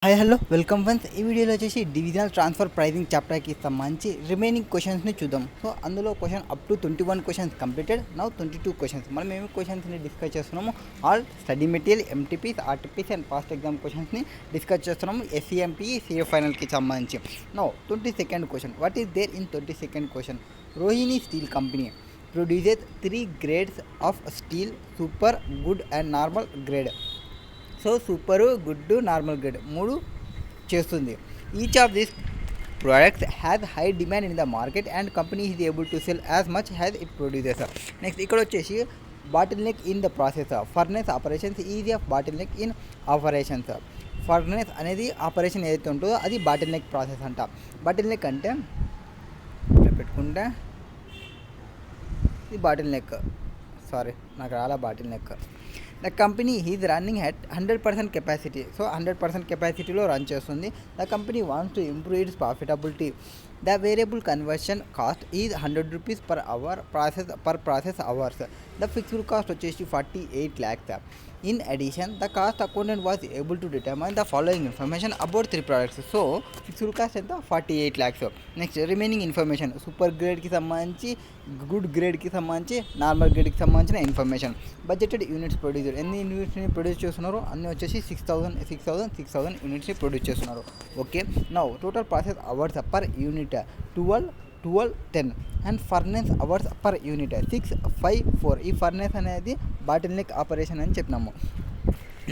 Hi hello welcome friends. ఈ వీడియోలో వచ్చేసి డివిజనల్ ట్రాన్స్ఫర్ ప్రైజింగ్ చాప్టర్కి సంబంధించి రిమైనింగ్ క్వశ్చన్స్ని చూద్దాం. సో అందులో question up to 21 questions completed. Now 22 questions. మనం ఏమి క్వశ్చన్స్ని డిస్కస్ చేస్తున్నాము? All study material, MTPs, RTPs and past exam క్వశ్చన్స్ని డిస్కస్ చేస్తున్నాము SCMPE CA ఫైనల్కి సంబంధించి. Now 22nd question. What is there in 22nd question? Rohini steel company produces 3 grades of steel: super, good and normal grade. So super, good, normal grade 3 చేస్తుంది. Each of this products has high demand in the market and company is able to sell as much as it produces. Next ఇక్కడ వచ్చేసి bottleneck in the process. Furnace operations is of bottleneck in operations. Furnace అనేది operation ఏదైతే ఉంటుందో అది bottleneck process అంట. Bottleneck అంటే పెట్టుకుంటే ఇది బాటిల్ నెక్, సారీ నాకు రాలా bottleneck. The company is running at 100% capacity. So 100% కెపాసిటీలో రన్ చేస్తుంది. The company wants to improve its profitability. The variable conversion cost is 100 rupees per hour process hours. The fixed cost వచ్చేసి 48 lakhs. In addition, the cost accountant was able to determine the following information about 3 products. So fixed cost ఎంత? 48 lakhs. Next remaining information super గ్రేడ్కి సంబంధించి, good గ్రేడ్కి సంబంధించి, normal గ్రేడ్కి సంబంధించిన information. Budgeted units producer ఎన్ని యూనిట్స్ని produce చేస్తున్నారు? అన్నీ వచ్చేసి 6,000 యూనిట్స్ని ప్రొడ్యూస్ చేస్తున్నారు. Okay. Now total process hours per unit 12, 10 and furnace hours per unit 6, 5, 4. ఈ ఫర్నెస్ అనేది బాటిల్ నెక్ ఆపరేషన్ అని చెప్పినాము.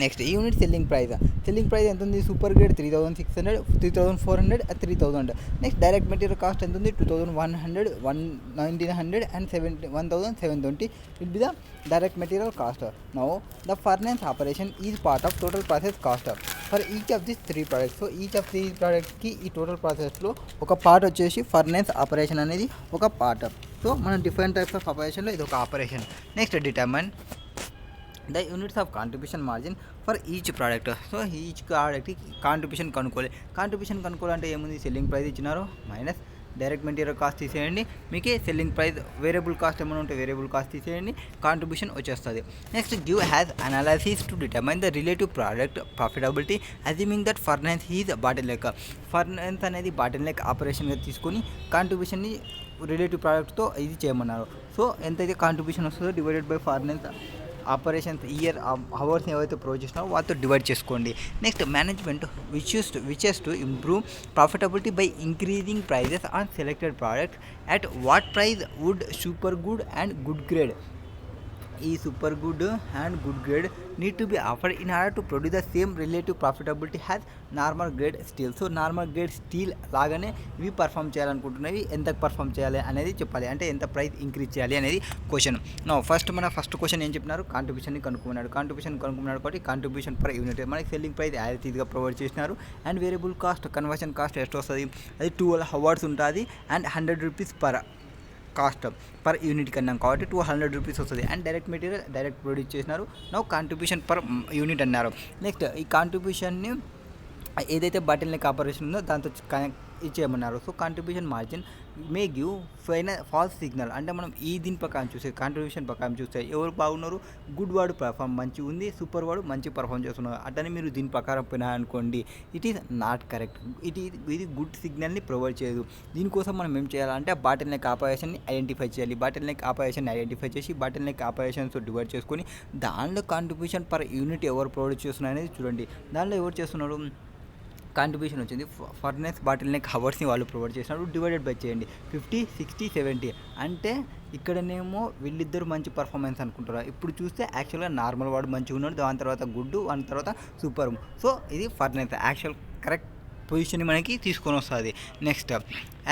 నెక్స్ట్ యూనిట్ సెల్లింగ్ ప్రైస్ ఎంత ఉంది? Super grade 3,600, 3,400, 3,000. Next direct material cost ఎంత ఉంది? 2,100, 1,900 and 1,720 will be the direct material cost. Now the furnace operation is part of total process cost for each of this 3 products. So each of 3 productsకి ఈ total ప్రాసెస్లో ఒక part వచ్చేసి furnace operation అనేది ఒక part. So మనం different types of ఆపరేషన్లో ఇది ఒక operation. Next determine the units of contribution margin for each product. So each ప్రోడక్ట్కి కాంట్రిబ్యూషన్ కనుక్కోవాలంటే ఏముంది? సెల్లింగ్ ప్రైస్ ఇచ్చినారు మైనస్ డైరెక్ట్ మెటీరియల్ కాస్ట్ తీసేయండి, మీకే సెల్లింగ్ ప్రైస్ వేరియబుల్ కాస్ట్ ఏమైనా ఉంటే వేరియబుల్ కాస్ట్ తీసేయండి, కాంట్రిబ్యూషన్ వచ్చేస్తుంది. Next give has analysis to determine the relative product profitability assuming that furnace is bottle neck. Furnace అనేది bottle neck ఆపరేషన్గా తీసుకొని కాంట్రిబ్యూషన్ని relative ప్రోడక్ట్తో ఇది చేయమన్నారు. సో ఎంతైతే కాంట్రిబ్యూషన్ వస్తుందో divided by furnace operations hours ఏవైతే ప్రొవైడ్ చేసినారో వాటితో డివైడ్ చేసుకోండి. Next management wishes to improve profitability by increasing prices on selected products at what price would super good and good grade. ఈ super good and good grade need to be offered in order to produce the same relative profitability has normal grade steel. So normal grade steel లాగానే ఇవి perform చేయాలనుకుంటున్నవి ఎంత perform చేయాలి అనేది చెప్పాలి, అంటే ఎంత price increase చేయాలి అనేది క్వశ్చన్. నో ఫస్ట్ క్వశ్చన్ ఏం చెప్పినారు? కాంట్రిబ్యూషన్ని కనుక్కున్నాడు కాబట్టి కాంట్రిబ్యూషన్ పర్ యూనిట్ మనకి సెల్లింగ్ ప్రైస్ యాజ్ ఈజీగా ప్రొవైడ్ చేసినారు. And variable cost conversion cost ಎಷ್ಟು వస్తుంది? అది 12 hours ఉంటుంది and 100 rupees per cost per unit కన్నాం కాబట్టి 200 రూపీస్ వస్తుంది. And direct material direct produce చేసినారు. నో కాంట్రిబ్యూషన్ పర్ యూనిట్ అన్నారు. నెక్స్ట్ ఈ కాంట్రిబ్యూషన్ని ఏదైతే బాటిల్ నెక్ ఆపరేషన్ ఉందో దాంతో ఇచ్చేయమన్నారు. So contribution margin may give false signal. అంటే మనం ఈ దీని ప్రకారం చూస్తే కాంట్రిబ్యూషన్ ప్రకారం చూస్తే ఎవరు బాగున్నారు? గుడ్ వాడు పర్ఫామ్ మంచిగా ఉంది, సూపర్ వాడు మంచి పర్ఫామ్ చేస్తున్నారు. అట్లనే మీరు దీని ప్రకారం పోయినా అనుకోండి, ఇట్ ఈస్ నాట్ కరెక్ట్. ఇది గుడ్ సిగ్నల్ని ప్రొవైడ్ చేయదు. దీనికోసం మనం ఏం చేయాలంటే బాటిల్ నెక్ ఆపరేషన్ని ఐడెంటిఫై చేయాలి. బాటిల్ నెక్ ఆపరేషన్ ఐడెంటిఫై చేసి బాటిల్ నెక్ ఆపరేషన్స్ డివైడ్ చేసుకొని దానిలో కాంట్రిబ్యూషన్ పర్ యూనిట్ ఎవరు ప్రొవైడ్ చేస్తున్నారు అనేది చూడండి. దానిలో ఎవరు చేస్తున్నారు? కాంట్రిబ్యూషన్ వచ్చింది ఫర్నెస్ బాటిల్ నెక్ అవర్స్ని వాళ్ళు ప్రొవైడ్ చేసినప్పుడు డివైడెడ్ బై చేయండి 50, 60, 70. అంటే ఇక్కడనేమో వీళ్ళిద్దరు మంచి పర్ఫార్మెన్స్ అనుకుంటారు. ఇప్పుడు చూస్తే యాక్చువల్గా నార్మల్ వాడు మంచిగా ఉన్నాడు, దాని తర్వాత గుడ్, దాని తర్వాత సూపర్. సో ఇది ఫర్నెస్ యాక్చువల్ కరెక్ట్ పొజిషన్ మనకి తీసుకొని వస్తుంది. Next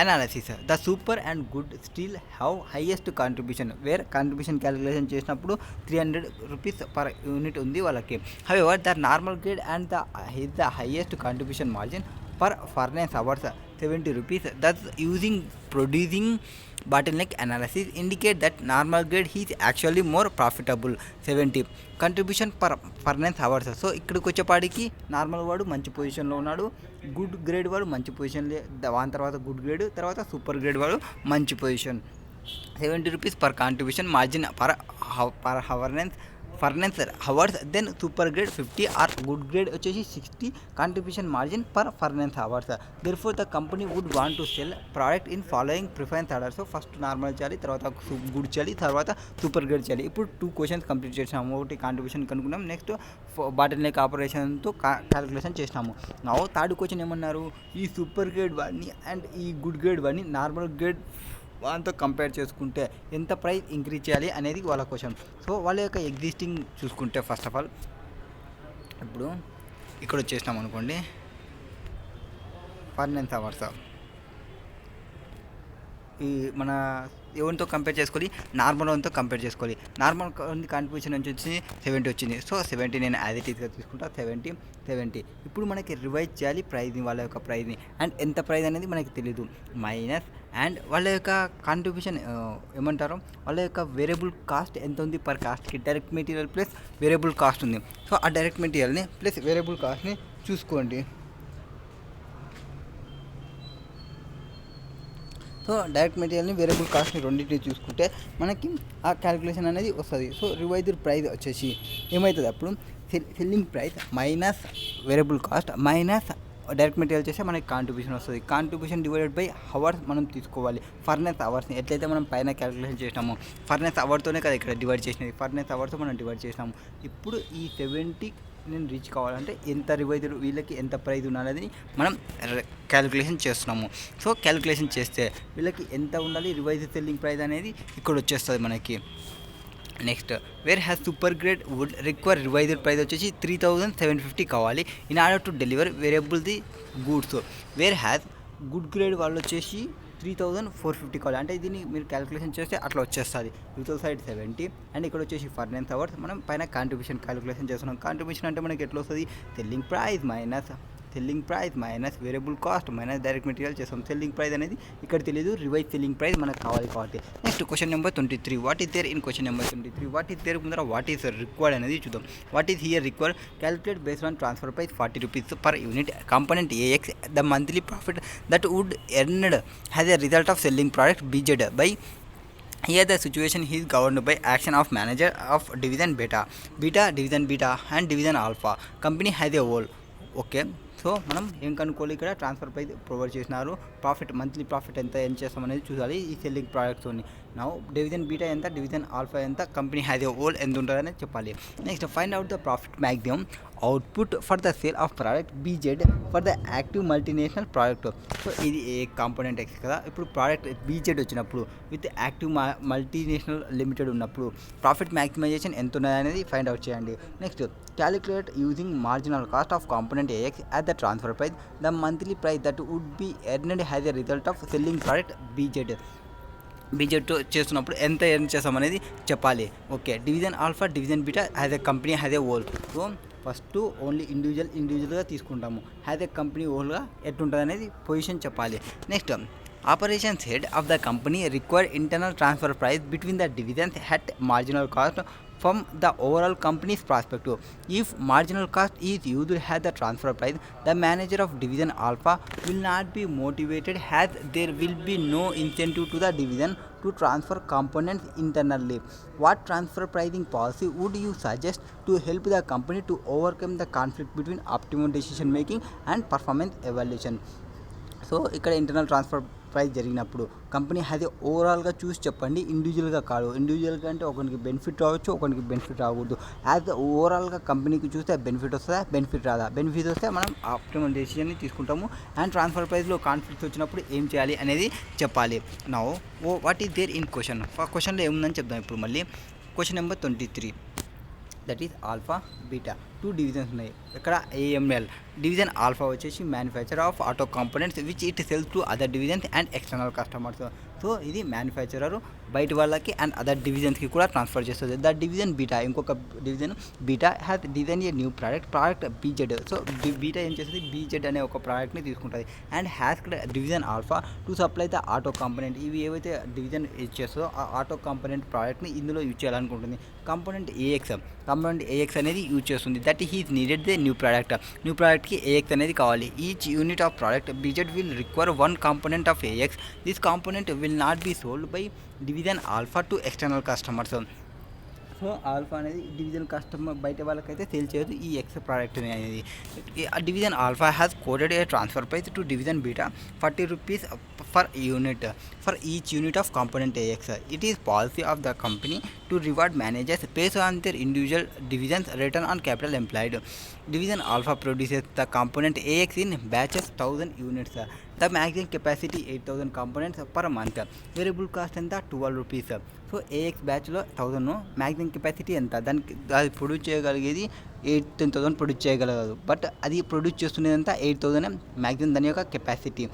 analysis the super and good steel have highest contribution where contribution calculation చేసినప్పుడు 300 రూపీస్ పర్ యూనిట్ ఉంది వాళ్ళకి. However the normal grade and the highest contribution margin per furnace hours 70 rupees. Thus using producing bottleneck analysis indicate that normal grade is actually more profitable. 70 contribution per furnace hours. So ఇక్కడికి వచ్చేపాటికి normal వాడు మంచి పొజిషన్లో ఉన్నాడు, good grade వాడు మంచి పొజిషన్, దాని తర్వాత గుడ్ గ్రేడ్, తర్వాత సూపర్ గ్రేడ్ వాడు మంచి పొజిషన్. 70 rupees per contribution margin per furnace furnace hours, then super grade 50 or good grade వచ్చేసి 60 contribution margin per furnace hours. Therefore the company would want to sell product in following preference order. So first normal చేయాలి, తర్వాత good చేయాలి, తర్వాత super grade చేయాలి. ఇప్పుడు 2 questions complete చేసినాము. ఒకటి contribution కనుక్కున్నాం, నెక్స్ట్ బాటిల్ నెక్ ఆపరేషన్తో క్యాలిక్యులేషన్ చేసినాము. నా థర్డ్ క్వశ్చన్ ఏమన్నారు, ఈ సూపర్ గ్రేడ్ వాడిని అండ్ ఈ గుడ్ గ్రేడ్ వాడిని నార్మల్ గ్రేడ్ వాళ్ళతో కంపేర్ చేసుకుంటే ఎంత ప్రైస్ ఇంక్రీజ్ చేయాలి అనేది వాళ్ళ క్వశ్చన్. సో వాళ్ళ యొక్క ఎగ్జిస్టింగ్ చూసుకుంటే ఫస్ట్ ఆఫ్ ఆల్ ఇప్పుడు ఇక్కడ వచ్చేసినాం అనుకోండి, ఫర్నెన్స్ అవర్స్ ఈ మన ఎవరితో కంపేర్ చేసుకోవాలి, నార్మల్ వన్తో కంపేర్ చేసుకోవాలి. నార్మల్ కాంట్రిబ్యూషన్ నుంచి వచ్చి 70 వచ్చింది. సో 70 నేను యాజ్ ఇట్ ఈస్గా తీసుకుంటా, 70. ఇప్పుడు మనకి రివైజ్ చేయాలి ప్రైజ్ని, వాళ్ళ యొక్క ప్రైజ్ని, అండ్ ఎంత ప్రైజ్ అనేది మనకి తెలియదు, మైనస్ అండ్ వాళ్ళ యొక్క కాంట్రిబ్యూషన్ ఏమంటారు, వాళ్ళ యొక్క వేరియబుల్ కాస్ట్ ఎంత ఉంది పర్ కాస్ట్కి, direct material plus variable cost ఉంది. సో ఆ డైరెక్ట్ మెటీరియల్ని ప్లస్ వేరియబుల్ కాస్ట్ని చూసుకోండి. సో డైరెక్ట్ మెటీరియల్ని వేరియబుల్ కాస్ట్ని రెండింటిని చూసుకుంటే మనకి ఆ క్యాలిక్యులేషన్ అనేది వస్తుంది. సో రివైజ్డ్ ప్రైస్ వచ్చేసి ఏమవుతుంది, అప్పుడు selling price minus variable cost minus direct material చేస్తే మనకి కాంట్రిబ్యూషన్ వస్తుంది. కాంట్రిబ్యూషన్ డివైడెడ్ బై అవర్స్ మనం తీసుకోవాలి. ఫర్నెస్ అవర్స్ని ఎట్లయితే మనం పైన క్యాలిక్యులేషన్ చేసినామో ఫర్నెస్ అవర్తోనే కదా ఇక్కడ డివైడ్ చేసినది, ఫర్నెస్ అవర్తో మనం డివైడ్ చేసినాము. ఇప్పుడు ఈ 70 నేను రీచ్ కావాలంటే ఎంత రివైజ్డ్ వీళ్ళకి ఎంత ప్రైజ్ ఉన్నది మనం క్యాలిక్యులేషన్ చేస్తున్నాము. సో క్యాలిక్యులేషన్ చేస్తే వీళ్ళకి ఎంత ఉండాలి రివైజ్డ్ సెల్లింగ్ ప్రైస్ అనేది ఇక్కడ వచ్చేస్తుంది మనకి. Next where has super grade would require revised price వచ్చేసి 3750 కావాలి in order to deliver variable the goods. Where has good grade వాళ్ళు వచ్చేసి 3450 కావాలి. అంటే దీన్ని మీరు క్యాలిక్యులేషన్ చేస్తే అట్లా వచ్చేస్తుంది. యూజువల్ సైడ్ 70 అండ్ ఇక్కడ వచ్చేసి ఫర్నెన్స్ అవర్స్ మనం పైన కాంట్రిబ్యూషన్ క్యాలిక్యులేషన్ చేస్తున్నాం. కాంట్రిబ్యూషన్ అంటే మనకి ఎట్లా వస్తుంది, selling price minus variable cost minus direct material చేస్తాం. సెల్లింగ్ ప్రైస్ అనేది ఇక్కడ తెలియదు, రివైజ్ సెల్లింగ్ ప్రైస్ మనకు కావాలి కాబట్టి. Next question number 23, what is there in question number 23, what is there ముందర వాట్ ఈస్ రిక్వైర్డ్ అనేది చూద్దాం. What is here required, calculate based on transfer price 40 rupees per unit, component AX the monthly profit that would earned has a result of selling product BZ by. Here the situation is governed by action of manager of division beta, division beta and division alpha. Company has a whole. Okay, so మనం ఏం కనుక్కోవాలి, ఇక్కడ transfer price provide చేసినారు, profit monthly profit ఎంత ఏం చేస్తాం అనేది చూడాలి ఈ సెల్లింగ్ ప్రోడక్ట్స్ని. నా డివిజన్ బీటా ఎంత, డివిజన్ ఆల్ఫా ఎంత, కంపెనీ హ్యాజ్ ఏ హోల్ ఎంత ఉంటుంది అనేది చెప్పాలి. Next find out the profit maximum output for the sale of product BZ for the active multinational product. So ఇది ఏ కాంపోనెంట్ X కదా. ఇప్పుడు ప్రోడక్ట్ BZ వచ్చినప్పుడు విత్ యాక్టివ్ మల్టీనేషనల్ లిమిటెడ్ ఉన్నప్పుడు profit maximisation ఎంత ఉన్నది అనేది ఫైండ్ అవుట్ చేయండి. Next calculate using marginal cost of component AX at the transfer price the monthly price that would be earned as a result of selling product BZ చేస్తున్నప్పుడు ఎంత earn చేస్తాం అనేది చెప్పాలి. Okay, division alpha division beta has a company has a whole. So first only ఇండివిజువల్గా తీసుకుంటాము, has a company హోల్గా ఎట్లుంటుంది అనేది position చెప్పాలి. Next operations head of the company require internal transfer price between the divisions at marginal cost from the overall company's perspective. If marginal cost is used as the transfer price, the manager of division alpha will not be motivated as there will be no incentive to the division to transfer components internally. What transfer pricing policy would you suggest to help the company to overcome the conflict between optimum decision making and performance evaluation? So ఇక్కడ internal transfer price జరిగినప్పుడు company అది ఓవరాల్గా చూసి చెప్పండి, ఇండివిజువల్గా కాదు. ఇండివిజువల్గా అంటే ఒకరికి బెనిఫిట్ రావచ్చు, ఒకరికి బెనిఫిట్ రాకూడదు. యాజ్ ఓవరాల్గా కంపెనీకి చూస్తే బెనిఫిట్ వస్తుందా, బెనిఫిట్ రాదా, బెనిఫిట్ వస్తే మనం ఆప్టిమల్ డెసిషన్ని తీసుకుంటాము. అండ్ ట్రాన్స్ఫర్ ప్రైస్లో కాన్ఫ్లిక్ట్స్ వచ్చినప్పుడు ఏం చేయాలి అనేది చెప్పాలి. Now what is there in question, క్వశ్చన్లో ఏముందని చెప్దాం. ఇప్పుడు మళ్ళీ question number 23, that is alpha beta 2 divisions ఉన్నాయి. ఇక్కడ AML డివిజన్ ఆల్ఫా వచ్చేసి manufacture of auto components which it sells to other divisions and external customers. So ఇది మ్యానుఫ్యాక్చరర్ బయట వాళ్ళకి అండ్ అదర్ డివిజన్స్కి కూడా ట్రాన్స్ఫర్ చేస్తుంది. ద డివిజన్ బీటా ఇంకొక division beta has design a new product BZ. So beta ఏం చేస్తుంది, BZ అనే ఒక ప్రోడక్ట్ని తీసుకుంటుంది. And has division alpha to supply the auto component. ఇవి ఏవైతే డివిజన్ యూజ్ చేస్తుందో ఆ ఆటో కాంపోనెంట్ ప్రోడక్ట్ని ఇందులో యూజ్ చేయాలనుకుంటుంది. కాంపోనెంట్ AX అనేది యూజ్ చేస్తుంది. That is needed the new ప్రోడక్ట్కి AX అనేది కావాలి. Each unit of product BZ will require 1 component of AX. This component will not be sold by division alpha to external customers. So alpha అనేది division customer బయట వాళ్ళకైతే sale చేయదు ఈ X product అనేది. Division alpha has coded A transfer price to division beta 40 rupees for unit for each unit of component AX. It is policy of the company to reward managers based on their individual divisions return on capital employed. Division Alpha produces the component AX in batches 1000 units. The maximum capacity 8000 components per month. Variable cost ఎంత 12 rupees. So AX బ్యాచ్లో 1000, maximum capacity ఎంత, దానికి అది produce చేయగలిగేది 10,000 produce చేయగలగదు, but అది produce చేస్తున్నదంతా 8000 maximum దాని యొక్క capacity.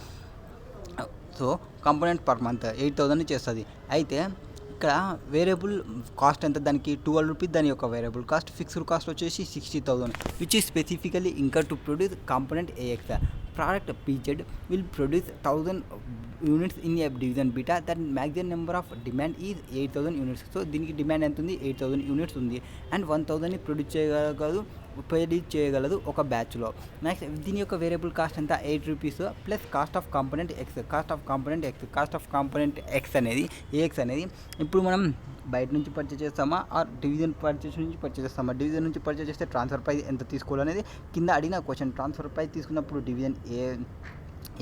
So component per month 8000 చేస్తుంది. అయితే ఇక్కడ వేరియబుల్ కాస్ట్ ఎంత, దానికి 12 రూపీస్ దాని యొక్క వేరియబుల్ కాస్ట్. ఫిక్స్డ్ కాస్ట్ వచ్చేసి 60,000 విచ్ ఈస్ స్పెసిఫికలీ ఇంకా to produce component AX. Product PZ will produce 1000 units in a division beta. That maximum number of demand is 8000 units. So దీనికి demand ఎంత ఉంది, 8000 units ఉంది. And 1000ని produce చేయగలదు ఒక బ్యాచ్లో. Next దీని యొక్క వేరియబుల్ కాస్ట్ ఎంత, 8 rupees plus cost of component X. Cost of component X అనేది AX అనేది ఇప్పుడు మనం బయట నుంచి పర్చేస్ చేస్తామా ఆర్ డివిజన్ పర్చేస్ నుంచి పర్చేస్ చేస్తామా. డివిజన్ నుంచి పర్చేస్ చేస్తే ట్రాన్స్ఫర్ ప్రైస్ ఎంత తీసుకోవాలనేది కింద అడిగిన క్వశ్చన్. ట్రాన్స్ఫర్ ప్రైస్ తీసుకున్నప్పుడు డివిజన్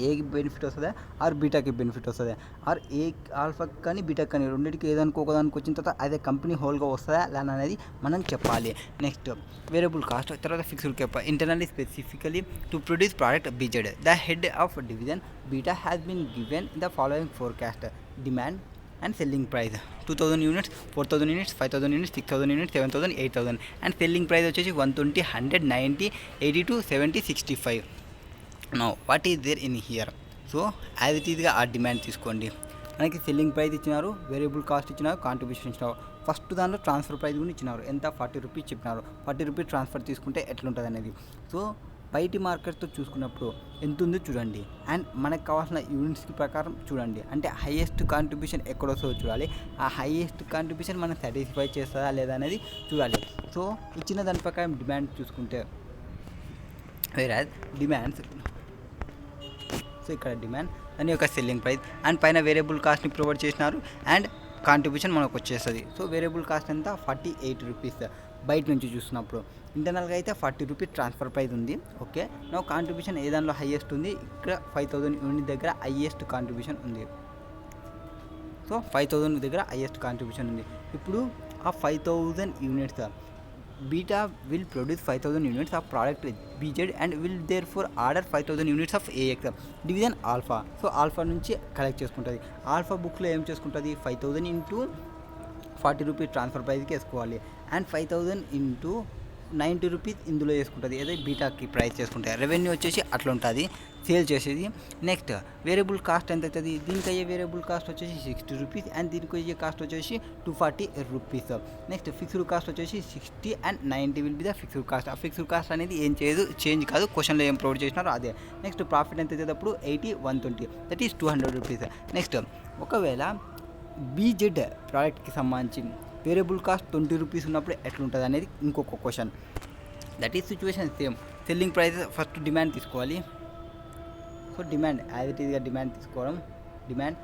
ఏకి బెనిఫిట్ వస్తుందా ఆర్ బీటాకి బెనిఫిట్ వస్తుందా, ఆర్ ఏ ఆల్ఫాకి కానీ బీటాకి కానీ రెండింటికి ఏదానికి ఒకదానికి వచ్చిన తర్వాత అదే కంపెనీ హోల్గా వస్తుందా లేదా అనేది మనం చెప్పాలి. నెక్స్ట్ వేరియబుల్ కాస్ట్, తర్వాత fixed cap. Internally specifically to produce product BZ, the head of division beta has been given the following forecast. Demand and selling price 2000 units, 4000 units, 5000 units, 6000 units, 7000, 8000. and selling price వచ్చేసి 120, 100, 90, 82, 70, 65. now what is there in here? So as it ఈజ్గా ఆ demand తీసుకోండి. మనకి selling price ఇచ్చినారు, variable cost ఇచ్చినారు, contribution ఇచ్చినారు. First దాంట్లో transfer price కూడా ఇచ్చినారు, ఎంత 40 రూపీస్ చెప్పినారు. 40 రూపీస్ ట్రాన్స్ఫర్ తీసుకుంటే ఎట్లుంటుంది అనేది. సో బయటి మార్కెట్తో చూసుకున్నప్పుడు ఎంత ఉందో చూడండి, అండ్ మనకు కావాల్సిన యూనిట్స్కి ప్రకారం చూడండి. అంటే హైయెస్ట్ కాంట్రిబ్యూషన్ ఎక్కడొస్తుందో చూడాలి. ఆ హైయెస్ట్ కాంట్రిబ్యూషన్ మనం సాటిస్ఫై చేస్తుందా లేదా అనేది చూడాలి. సో ఇచ్చిన దాని ప్రకారం డిమాండ్ చూసుకుంటే వేరే డిమాండ్స్, సో ఇక్కడ డిమాండ్ దాని యొక్క సెల్లింగ్ ప్రైస్ అండ్ పైన వేరియబుల్ కాస్ట్ని ప్రొవైడ్ చేసినారు అండ్ కాంట్రిబ్యూషన్ మనకు వచ్చేస్తుంది. సో వేరియబుల్ కాస్ట్ ఎంత 48 రూపీస్ బయట నుంచి చూసినప్పుడు. ఇంటర్నల్గా అయితే 40 రూపీస్ ట్రాన్స్ఫర్ ప్రైస్ ఉంది. ఓకే, నా కాంట్రిబ్యూషన్ ఏ దానిలో హైయెస్ట్ ఉంది, ఇక్కడ 5000 యూనిట్ దగ్గర హైయెస్ట్ కాంట్రిబ్యూషన్ ఉంది. సో 5000 దగ్గర హైయెస్ట్ కాంట్రిబ్యూషన్ ఉంది. ఇప్పుడు ఆ 5000 units beta will produce 5000 units of product BZ and will therefore order 5000 units of AX. Division alpha, so alpha నుంచి కలెక్ట్ చేసుకుంటుంది. ఆల్ఫా బుక్లో ఏం చేసుకుంటుంది, 5000 ఇంటూ 40 రూపీస్ ట్రాన్స్ఫర్ ప్రైస్కి వేసుకోవాలి అండ్ 5000 ఇంటూ 90 రూపీస్ ఇందులో వేసుకుంటుంది, ఏదో బీటాకి ప్రైస్ చేసుకుంటాయి. రెవెన్యూ వచ్చేసి అట్లా ఉంటుంది సేల్ చేసేది. నెక్స్ట్ వేరియబుల్ కాస్ట్ ఎంత అవుతుంది, దీనికి అయ్యే వేరియబుల్ కాస్ట్ వచ్చేసి 60 రూపీస్ అండ్ దీనికి అయ్యే కాస్ట్ వచ్చేసి 240 రూపీస్. నెక్స్ట్ ఫిక్స్డ్ కాస్ట్ వచ్చేసి 60 and 90 will be the fixed cost. ఆ ఫిక్స్డ్ కాస్ట్ అనేది ఏం చేయదు, చేంజ్ కాదు, క్వశ్చన్లో ఏం ప్రొవైడ్ చేసినారో అదే. నెక్స్ట్ ప్రాఫిట్ ఎంత అవుతుంది, 80, 120, దట్ ఈస్ 200 రూపీస్. నెక్స్ట్ ఒకవేళ BZ ప్రోడక్ట్కి సంబంధించి వేరియబుల్ కాస్ట్ 20 రూపీస్ ఉన్నప్పుడు ఎట్లుంటుంది అనేది ఇంకొక question. That is situation same. Selling price first demand తీసుకోవాలి. సో డిమాండ్ యాజ్ ఇట్ ఈజ్గా డిమాండ్ తీసుకోవడం. డిమాండ్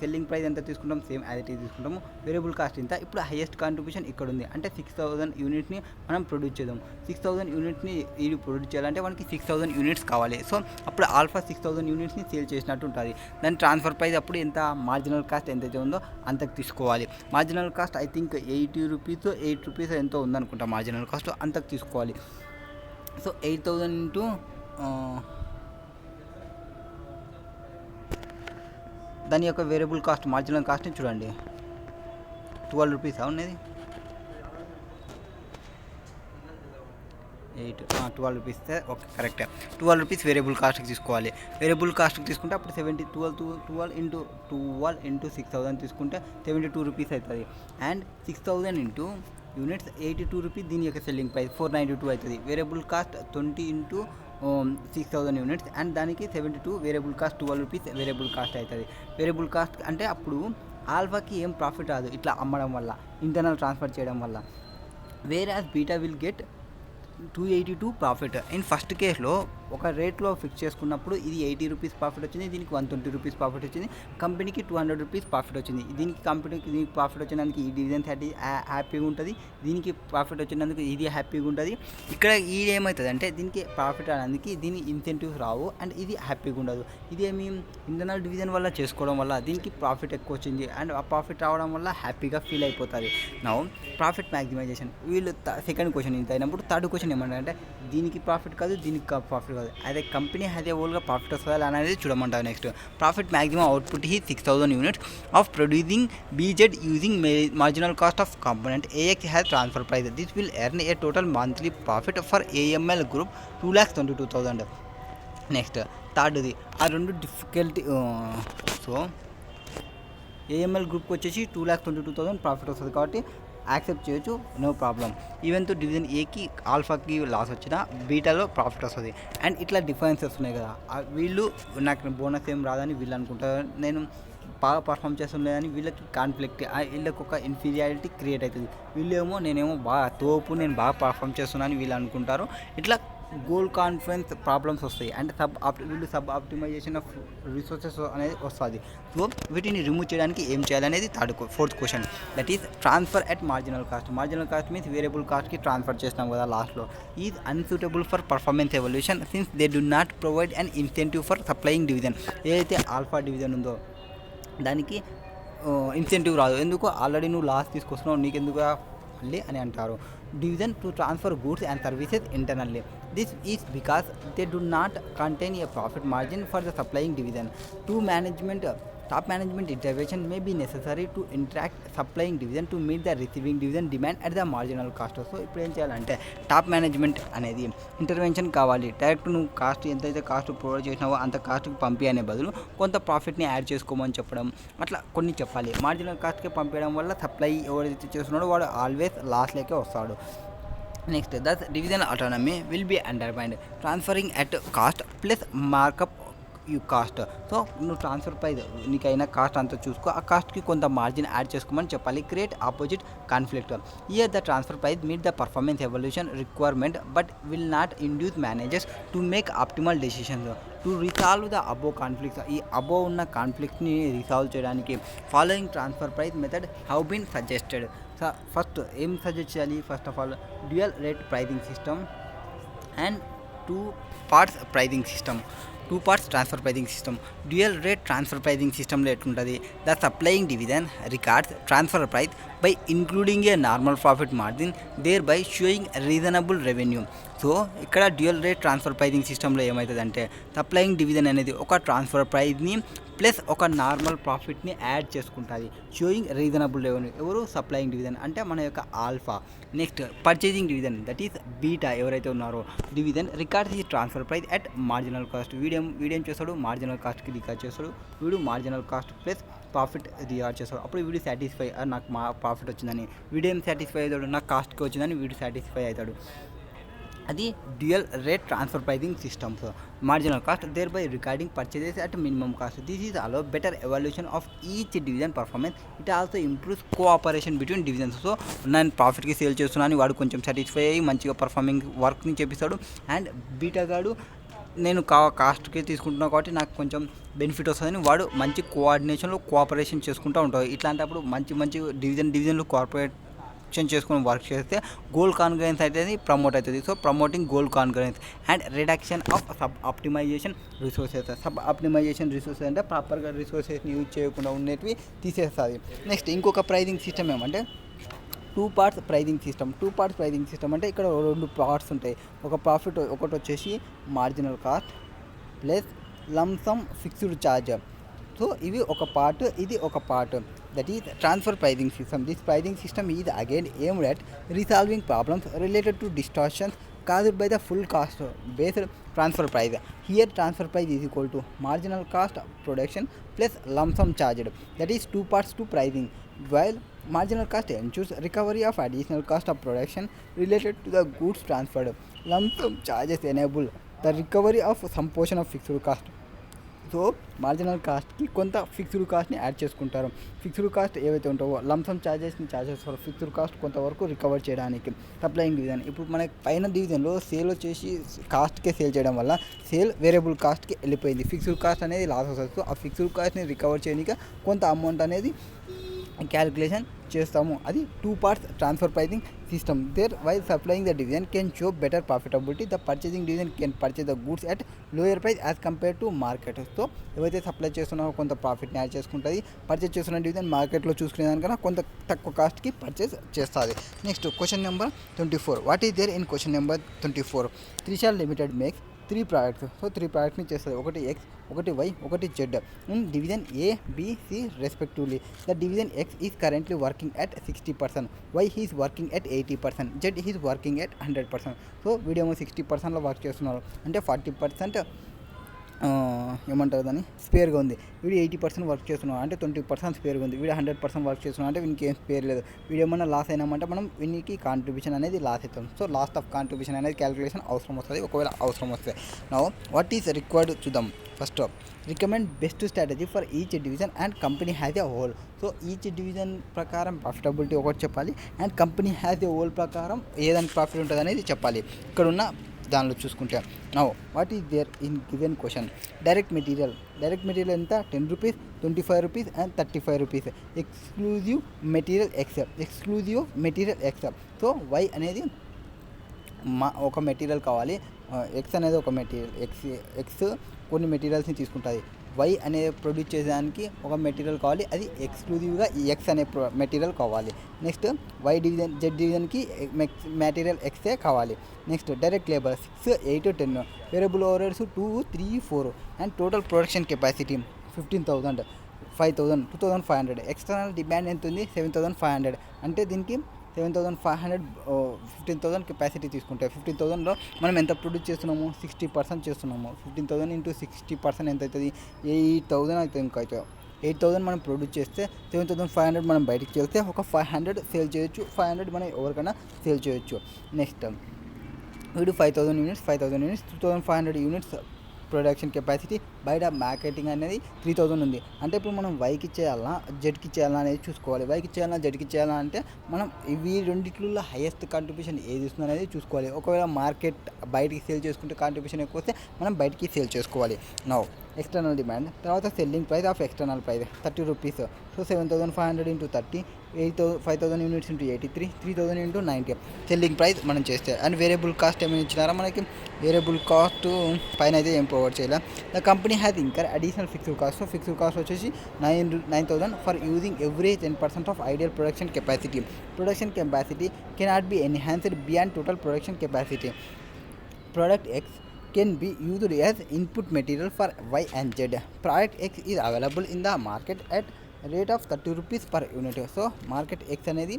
సెల్లింగ్ ప్రైస్ ఎంత తీసుకుంటాం, సేమ్ యాజ్ ఇట్ ఈజ్ తీసుకుంటాము. వేరియబుల్ కాస్ట్ ఇంత. ఇప్పుడు హైయెస్ట్ కాంట్రిబ్యూషన్ ఇక్కడ ఉంది, అంటే 6000 యూనిట్ని మనం ప్రొడ్యూస్ చేద్దాం. 6000 యూనిట్ని ఇది ప్రొడ్యూస్ చేయాలంటే మనకి 6000 యూనిట్స్ కావాలి. సో అప్పుడు ఆల్ఫా 6000 యూనిట్స్ని సేల్ చేసినట్టు ఉంటుంది. దాని ట్రాన్స్ఫర్ ప్రైస్ అప్పుడు ఎంత, మార్జినల్ కాస్ట్ ఎంతైతే ఉందో అంతకు తీసుకోవాలి. Marginal cost I think 80 rupees 8 rupees ఎంతో ఉందనుకుంటా మార్జినల్ కాస్ట్, అంతకు తీసుకోవాలి. సో 8000 ఇంటూ దాని యొక్క వేరియబుల్ కాస్ట్ మార్జినల్ కాస్ట్ని చూడండి, 12 రూపీస్ ఉన్నది. 12 rupees okay correct. 12 rupees variable కాస్ట్కి తీసుకోవాలి. వేరియబుల్ కాస్ట్కి తీసుకుంటే అప్పుడు 12 ఇంటూ 6000 తీసుకుంటే 72 రూపీస్ అవుతుంది. అండ్ 6000 ఇంటూ యూనిట్స్ 82 రూపీస్ దీని యొక్క సెల్లింగ్ ప్రైస్ 492 అవుతుంది. Variable cost 20 into 6000 units and దానికి 72, variable cost 12 rupees variable cost అవుతుంది. వేరియబుల్ కాస్ట్ అంటే అప్పుడు ఆల్ఫాకి ఏం ప్రాఫిట్ రాదు ఇట్లా అమ్మడం వల్ల, ఇంటర్నల్ ట్రాన్స్ఫర్ చేయడం వల్ల. వేరే beta will get 282 profit. In first కేసులో ఒక రేట్లో ఫిక్స్ చేసుకున్నప్పుడు ఇది 80 రూపీస్ ప్రాఫిట్ వచ్చింది, దీనికి 120 రూపీస్ ప్రాఫిట్ వచ్చింది, కంపెనీకి 200 రూపీస్ ప్రాఫిట్ వచ్చింది. దీనికి ప్రాఫిట్ వచ్చినందుకు ఈ డివిజన్ హ్యాపీగా ఉంటుంది, దీనికి ప్రాఫిట్ వచ్చినందుకు ఇది హ్యాపీగా ఉంటుంది. ఇక్కడ ఇది ఏమవుతుంది అంటే దీనికి ప్రాఫిట్ అనేది దీని ఇన్సెంటివ్స్ రావు అండ్ ఇది హ్యాపీగా ఉండదు. ఇదేమి ఇంటర్నల్ డివిజన్ వల్ల చేసుకోవడం వల్ల దీనికి ప్రాఫిట్ ఎక్కువ వచ్చింది అండ్ ఆ ప్రాఫిట్ రావడం వల్ల హ్యాపీగా ఫీల్ అయిపోతుంది. నౌ ప్రాఫిట్ మ్యాక్సిమైజేషన్ వీళ్ళు సెకండ్ క్వశ్చన్ ఇంత అయినప్పుడు థర్డ్ క్వశ్చన్ ఏమంటారంటే దీనికి ప్రాఫిట్ కాదు, దీనికి ప్రాఫిట్ కాదు, అదే కంపెనీ అదే ఓల్గా ప్రాఫిట్ వస్తుందా అనేది చూడమంటారు. నెక్స్ట్ ప్రాఫిట్ మ్యాక్సిమం అవుట్పుట్ ఈ 6000 units of producing BZ using marginal cost of component AX has transfer price. This will earn a total monthly profit for AML group 2,22,000. Next థర్డ్ది ఆ రెండు డిఫికల్టీ. సో AML గ్రూప్కి వచ్చేసి 2,22,000 profit వస్తుంది కాబట్టి accept చేయొచ్చు, no problem. Even తో division ఏకి ఆల్ఫాకి లాస్ వచ్చినా బీటాలో ప్రాఫిట్ వస్తుంది. అండ్ ఇట్లా డిఫరెన్సెస్ ఉన్నాయి కదా, వీళ్ళు నాకు బోనస్ ఏం రాదని వీళ్ళు అనుకుంటారు, నేను బాగా పర్ఫామ్ చేస్తుండేదని వీళ్ళకి కాన్ఫ్లిక్ట్, వీళ్ళకి ఒక ఇన్ఫీరియారిటీ క్రియేట్ అవుతుంది. వీళ్ళేమో నేనేమో బాగా తోపు, నేను బాగా పర్ఫామ్ చేస్తున్నాను వీళ్ళు అనుకుంటారు. ఇట్లా గోల్ కాన్ఫిడెన్స్ ప్రాబ్లమ్స్ వస్తాయి. అంటే వీళ్ళు సబ్ ఆప్టిమైజేషన్ ఆఫ్ రిసోర్సెస్ అనేది వస్తుంది. సో వీటిని రిమూవ్ చేయడానికి ఏం చేయాలనేది fourth question. That is transfer at marginal cost. Marginal cost means variable కాస్ట్కి ట్రాన్స్ఫర్ చేస్తాం కదా లాస్ట్లో. Is unsuitable for performance evaluation since they do not provide an incentive for supplying division. ఏదైతే ఆల్ఫా డివిజన్ ఉందో దానికి ఇన్సెంటివ్ రాదు. ఎందుకు, already నువ్వు లాస్ తీసుకొస్తున్నావు, నీకెందుకు మళ్ళీ అని అంటారు. Division to transfer goods and services internally. This is because they do not contain a profit margin for the supplying division. Top management intervention may be necessary to interact supplying division to meet the receiving division demand at the marginal cost. So ఇప్పుడు ఏం చేయాలంటే top management అనేది intervention కావాలి. Direct నువ్వు cost ఎంతైతే cost provide చేసినావో అంత కాస్ట్కి పంపి అనే బదులు కొంత ప్రాఫిట్ని యాడ్ చేసుకోమని చెప్పడం, అట్లా కొన్ని చెప్పాలి. మార్జినల్ కాస్ట్కి పంపించడం వల్ల సప్లై ఎవరైతే చేస్తున్నాడో వాడు ఆల్వేస్ లాస్ లేకే వస్తాడు. Next thus division autonomy will be undermined. Transferring at cost plus markup you cost. So నువ్వు ట్రాన్స్ఫర్ ప్రైస్ నీకైనా కాస్ట్ అంతా చూసుకో, ఆ కాస్ట్కి కొంత మార్జిన్ యాడ్ చేసుకోమని చెప్పాలి. Create opposite conflict. Here the transfer price meet the performance evaluation requirement but will not induce managers to make optimal decisions. To resolve the above conflicts, ఈ above ఉన్న కాన్ఫ్లిక్ట్ని రిసాల్వ్ చేయడానికి following transfer price method have been suggested. First ఏం suggest చేయాలి? First of all dual rate pricing system and two parts transfer pricing system. Dual rate transfer pricing సిస్టంలో ఎట్లుంటుంది? The supplying division records transfer price by including a normal profit margin thereby showing reasonable revenue. So ఇక్కడ dual rate transfer pricing సిస్టంలో ఏమవుతుందంటే supplying division అనేది ఒక ట్రాన్స్ఫర్ ప్రైజ్ని plus ఒక నార్మల్ ప్రాఫిట్ని యాడ్ చేసుకుంటుంది, షోయింగ్ రీజనబుల్ రెవెన్యూ. ఎవరు? సప్లయింగ్ డివిజన్ అంటే మన యొక్క alpha. Next purchasing division that is beta ఎవరైతే ఉన్నారో డివిజన్ రికార్డ్స్ ఈ transfer price at marginal cost. వీడేం చేస్తాడు? మార్జినల్ కాస్ట్కి రికార్డ్ చేస్తాడు. వీడు marginal cost plus profit record చేస్తాడు. అప్పుడు వీడు సాటిస్ఫై, నాకు మా ప్రాఫిట్ వచ్చిందని. వీడేం సాటిస్ఫై అవుతాడు? నాకు కాస్ట్కి వచ్చిందని వీడు సాటిస్ఫై అవుతాడు. అది dual rate transfer pricing systems. Marginal cost thereby recording purchases at minimum cost. This is a lot better evaluation of each division performance. It also improves cooperation between divisions. So నేను ప్రాఫిట్కి sale చేస్తున్నాను, వాడు కొంచెం satisfy అయ్యి మంచిగా performing వర్క్ని చేపిస్తాడు. And బీటాగాడు నేను కాస్ట్కి తీసుకుంటున్నా కాబట్టి నాకు కొంచెం బెనిఫిట్ వస్తుందని వాడు మంచి కోఆర్డినేషన్లో కోఆపరేషన్ చేసుకుంటూ ఉంటాడు. ఇట్లాంటప్పుడు మంచి డివిజన్లో కోఆపరేట్ చేసుకుని వర్క్ చేస్తే గోల్ కాన్ఫరెన్స్ అనేది ప్రమోట్ అవుతుంది. So promoting goal conference and reduction of sub optimization resources. Sub optimization resources అంటే ప్రాపర్గా రిసోర్సెస్ని యూజ్ చేయకుండా ఉండేటివి తీసేస్తుంది. నెక్స్ట్ ఇంకొక ప్రైజింగ్ సిస్టమ్ ఏమంటే టూ పార్ట్స్ ప్రైజింగ్ సిస్టమ్ అంటే ఇక్కడ రెండు పార్ట్స్ ఉంటాయి. ఒకటి వచ్చేసి marginal cost plus lump sum fixed charge. So ఇవి ఒక పార్ట్, ఇది ఒక part. That is transfer pricing system. This pricing system is again aimed at resolving problems related to distortions caused by the full cost based transfer price. Here transfer price is equal to marginal cost of production plus lump sum charged. That is two parts to pricing. While marginal cost ensures recovery of additional cost of production related to the goods transferred, lump sum charges enable the recovery of some portion of fixed cost. So marginal కాస్ట్కి కొంత fixed కాస్ట్ని add చేసుకుంటారు. Fixed cost ఏవైతే ఉంటావో lump sum charges for fixed cost కొంతవరకు recover చేయడానికి supplying division. ఇప్పుడు మనకి పైన డివిజన్లో సేల్ వచ్చేసి కాస్ట్కే సేల్ చేయడం వల్ల సేల్ వేరియబుల్ కాస్ట్కి వెళ్ళిపోయింది. ఫిక్స్డ్ కాస్ట్ అనేది లాస్ వస్తుంది. సో ఆ ఫిక్స్డ్ కాస్ట్ని రికవర్ చేయడానికి కొంత అమౌంట్ అనేది క్యాలిక్యులేషన్ చేస్తాము. అది 2 parts transfer pricing system. There while supplying the division can show better profitability. The purchasing division can purchase the goods at lower price as compare to market. So ఏవైతే supply చేస్తున్నారో కొంత ప్రాఫిట్ని add చేసుకుంటుంది. Purchase చేస్తున్న division మార్కెట్లో చూసుకునే దానికన్నా కొంత తక్కువ కాస్ట్కి పర్చేస్ చేస్తుంది. Next question number 24. What is there in question number 24? Trishal limited makes 3 products. So 3 productsని చేస్తుంది. ఒకటి ఎక్స్, ఒకటి వై, ఒకటి Z in division A, B, C respectively. The division X is currently working at 60%, Y is working at 80%, Z is working at 100%. So వీడేమో 60%లో work చేస్తున్నారు, అంటే 40% ఏమంటారు దాన్ని స్పేర్గా ఉంది. వీడు 80% వర్క్ చేస్తున్నాడు, అంటే 20% స్పేర్గా ఉంది. వీడు 100% వర్క్ చేస్తున్నాడు, అంటే వీనికి ఏం స్పేర్ లేదు. వీడు ఏమన్నా లాస్ అయినామంటే మనం వీనికి కాంట్రిబ్యూషన్ అనేది లాస్ అవుతాం. సో లాస్ట్ ఆఫ్ కాంట్రిబ్యూషన్ అనేది క్యాలిక్యులేషన్ అవసరం వస్తుంది. ఒకవేళ అవసరం వస్తే నౌ వాట్ ఈస్ రిక్వైర్డ్ చూద్దాం. First recommend best strategy for each division and company has a whole. So each division ప్రకారం ప్రాఫిటబిలిటీ ఒకటి చెప్పాలి, and company has a whole ప్రకారం ఏదానికి ప్రాఫిట్ ఉంటుంది అనేది చెప్పాలి. ఇక్కడ ఉన్న దానిలో చూసుకుంటే now what is there in given question. Direct material ఎంత? 10 rupees, 25 rupees and 35 rupees. Exclusive material X. So Y అనేది ఒక మెటీరియల్ కావాలి, ఎక్స్ అనేది ఒక మెటీరియల్. ఎక్స్ కొన్ని మెటీరియల్స్ని తీసుకుంటుంది. వై అనే ప్రొడ్యూస్ చేసేదానికి ఒక మెటీరియల్ కావాలి, అది ఎక్స్క్లూజివ్గా ఈ ఎక్స్ అనే మెటీరియల్ కావాలి. నెక్స్ట్ వై డివిజన్, జెడ్ డివిజన్కి మెటీరియల్ ఎక్సే కావాలి. Next direct labour 6, 8, 10. Variable overheads 2, 3, 4 and total production capacity 15,000, 5,000, 2,500. External demand ఎంత ఉంది? 7,500. అంటే దీనికి 7,500, 15,000 కెపాసిటీ తీసుకుంటే 15,000లో మనం ఎంత ప్రొడ్యూస్ చేస్తున్నాము? 60% చేస్తున్నాము. 15,000 ఇంటూ 60% ఎంత అవుతుంది? 8,000 అయితే ఇంకా అవుతుంది. 8,000 మనం ప్రొడ్యూస్ చేస్తే 7,500 మనం బయటికి చేస్తే ఒక 500 సేల్ చేయొచ్చు. 500 మనం ఎవరికైనా సేల్ చేయొచ్చు. నెక్స్ట్ వీడు 5,000 యూనిట్స్, 2,500 యూనిట్స్ ప్రొడక్షన్ కెపాసిటీ. బయట మార్కెటింగ్ అనేది 3,000 ఉంది. అంటే ఇప్పుడు మనం వైకి చేయాలా, జెడ్కి చేయాలా అనేది చూసుకోవాలి. వైకి చేయాలా, జెడ్కి చేయాలా అంటే మనం ఇవి రెండిట్లో హైయెస్ట్ కాంట్రిబ్యూషన్ ఏది ఇస్తుంది అనేది చూసుకోవాలి. ఒకవేళ మార్కెట్ బయటికి సేల్ చేసుకుంటే కాంట్రిబ్యూషన్ ఎక్కువ వస్తే మనం బయటికి సేల్ చేసుకోవాలి. Now external demand. తర్వాత selling price of external price 30 rupees. So 7,500 into 30, 5,000 units into 83, 3,000 into 90 selling price మనం చేస్తే. అండ్ వేరియబుల్ కాస్ట్ ఏమైనా ఇచ్చినారా మనకి? వేరియబుల్ కాస్ట్ పైన అయితే ఏం ప్రొవైడ్ చేయాలి. The company has incur additional fixed cost. So fixed cost వచ్చేసి 9,000 for using every 10% of ideal production capacity. Production capacity cannot be enhanced beyond total production capacity. Product X can be used as input material for Y and Z. Product X is available in the market at rate of 30 rupees per unit. So market X అనేది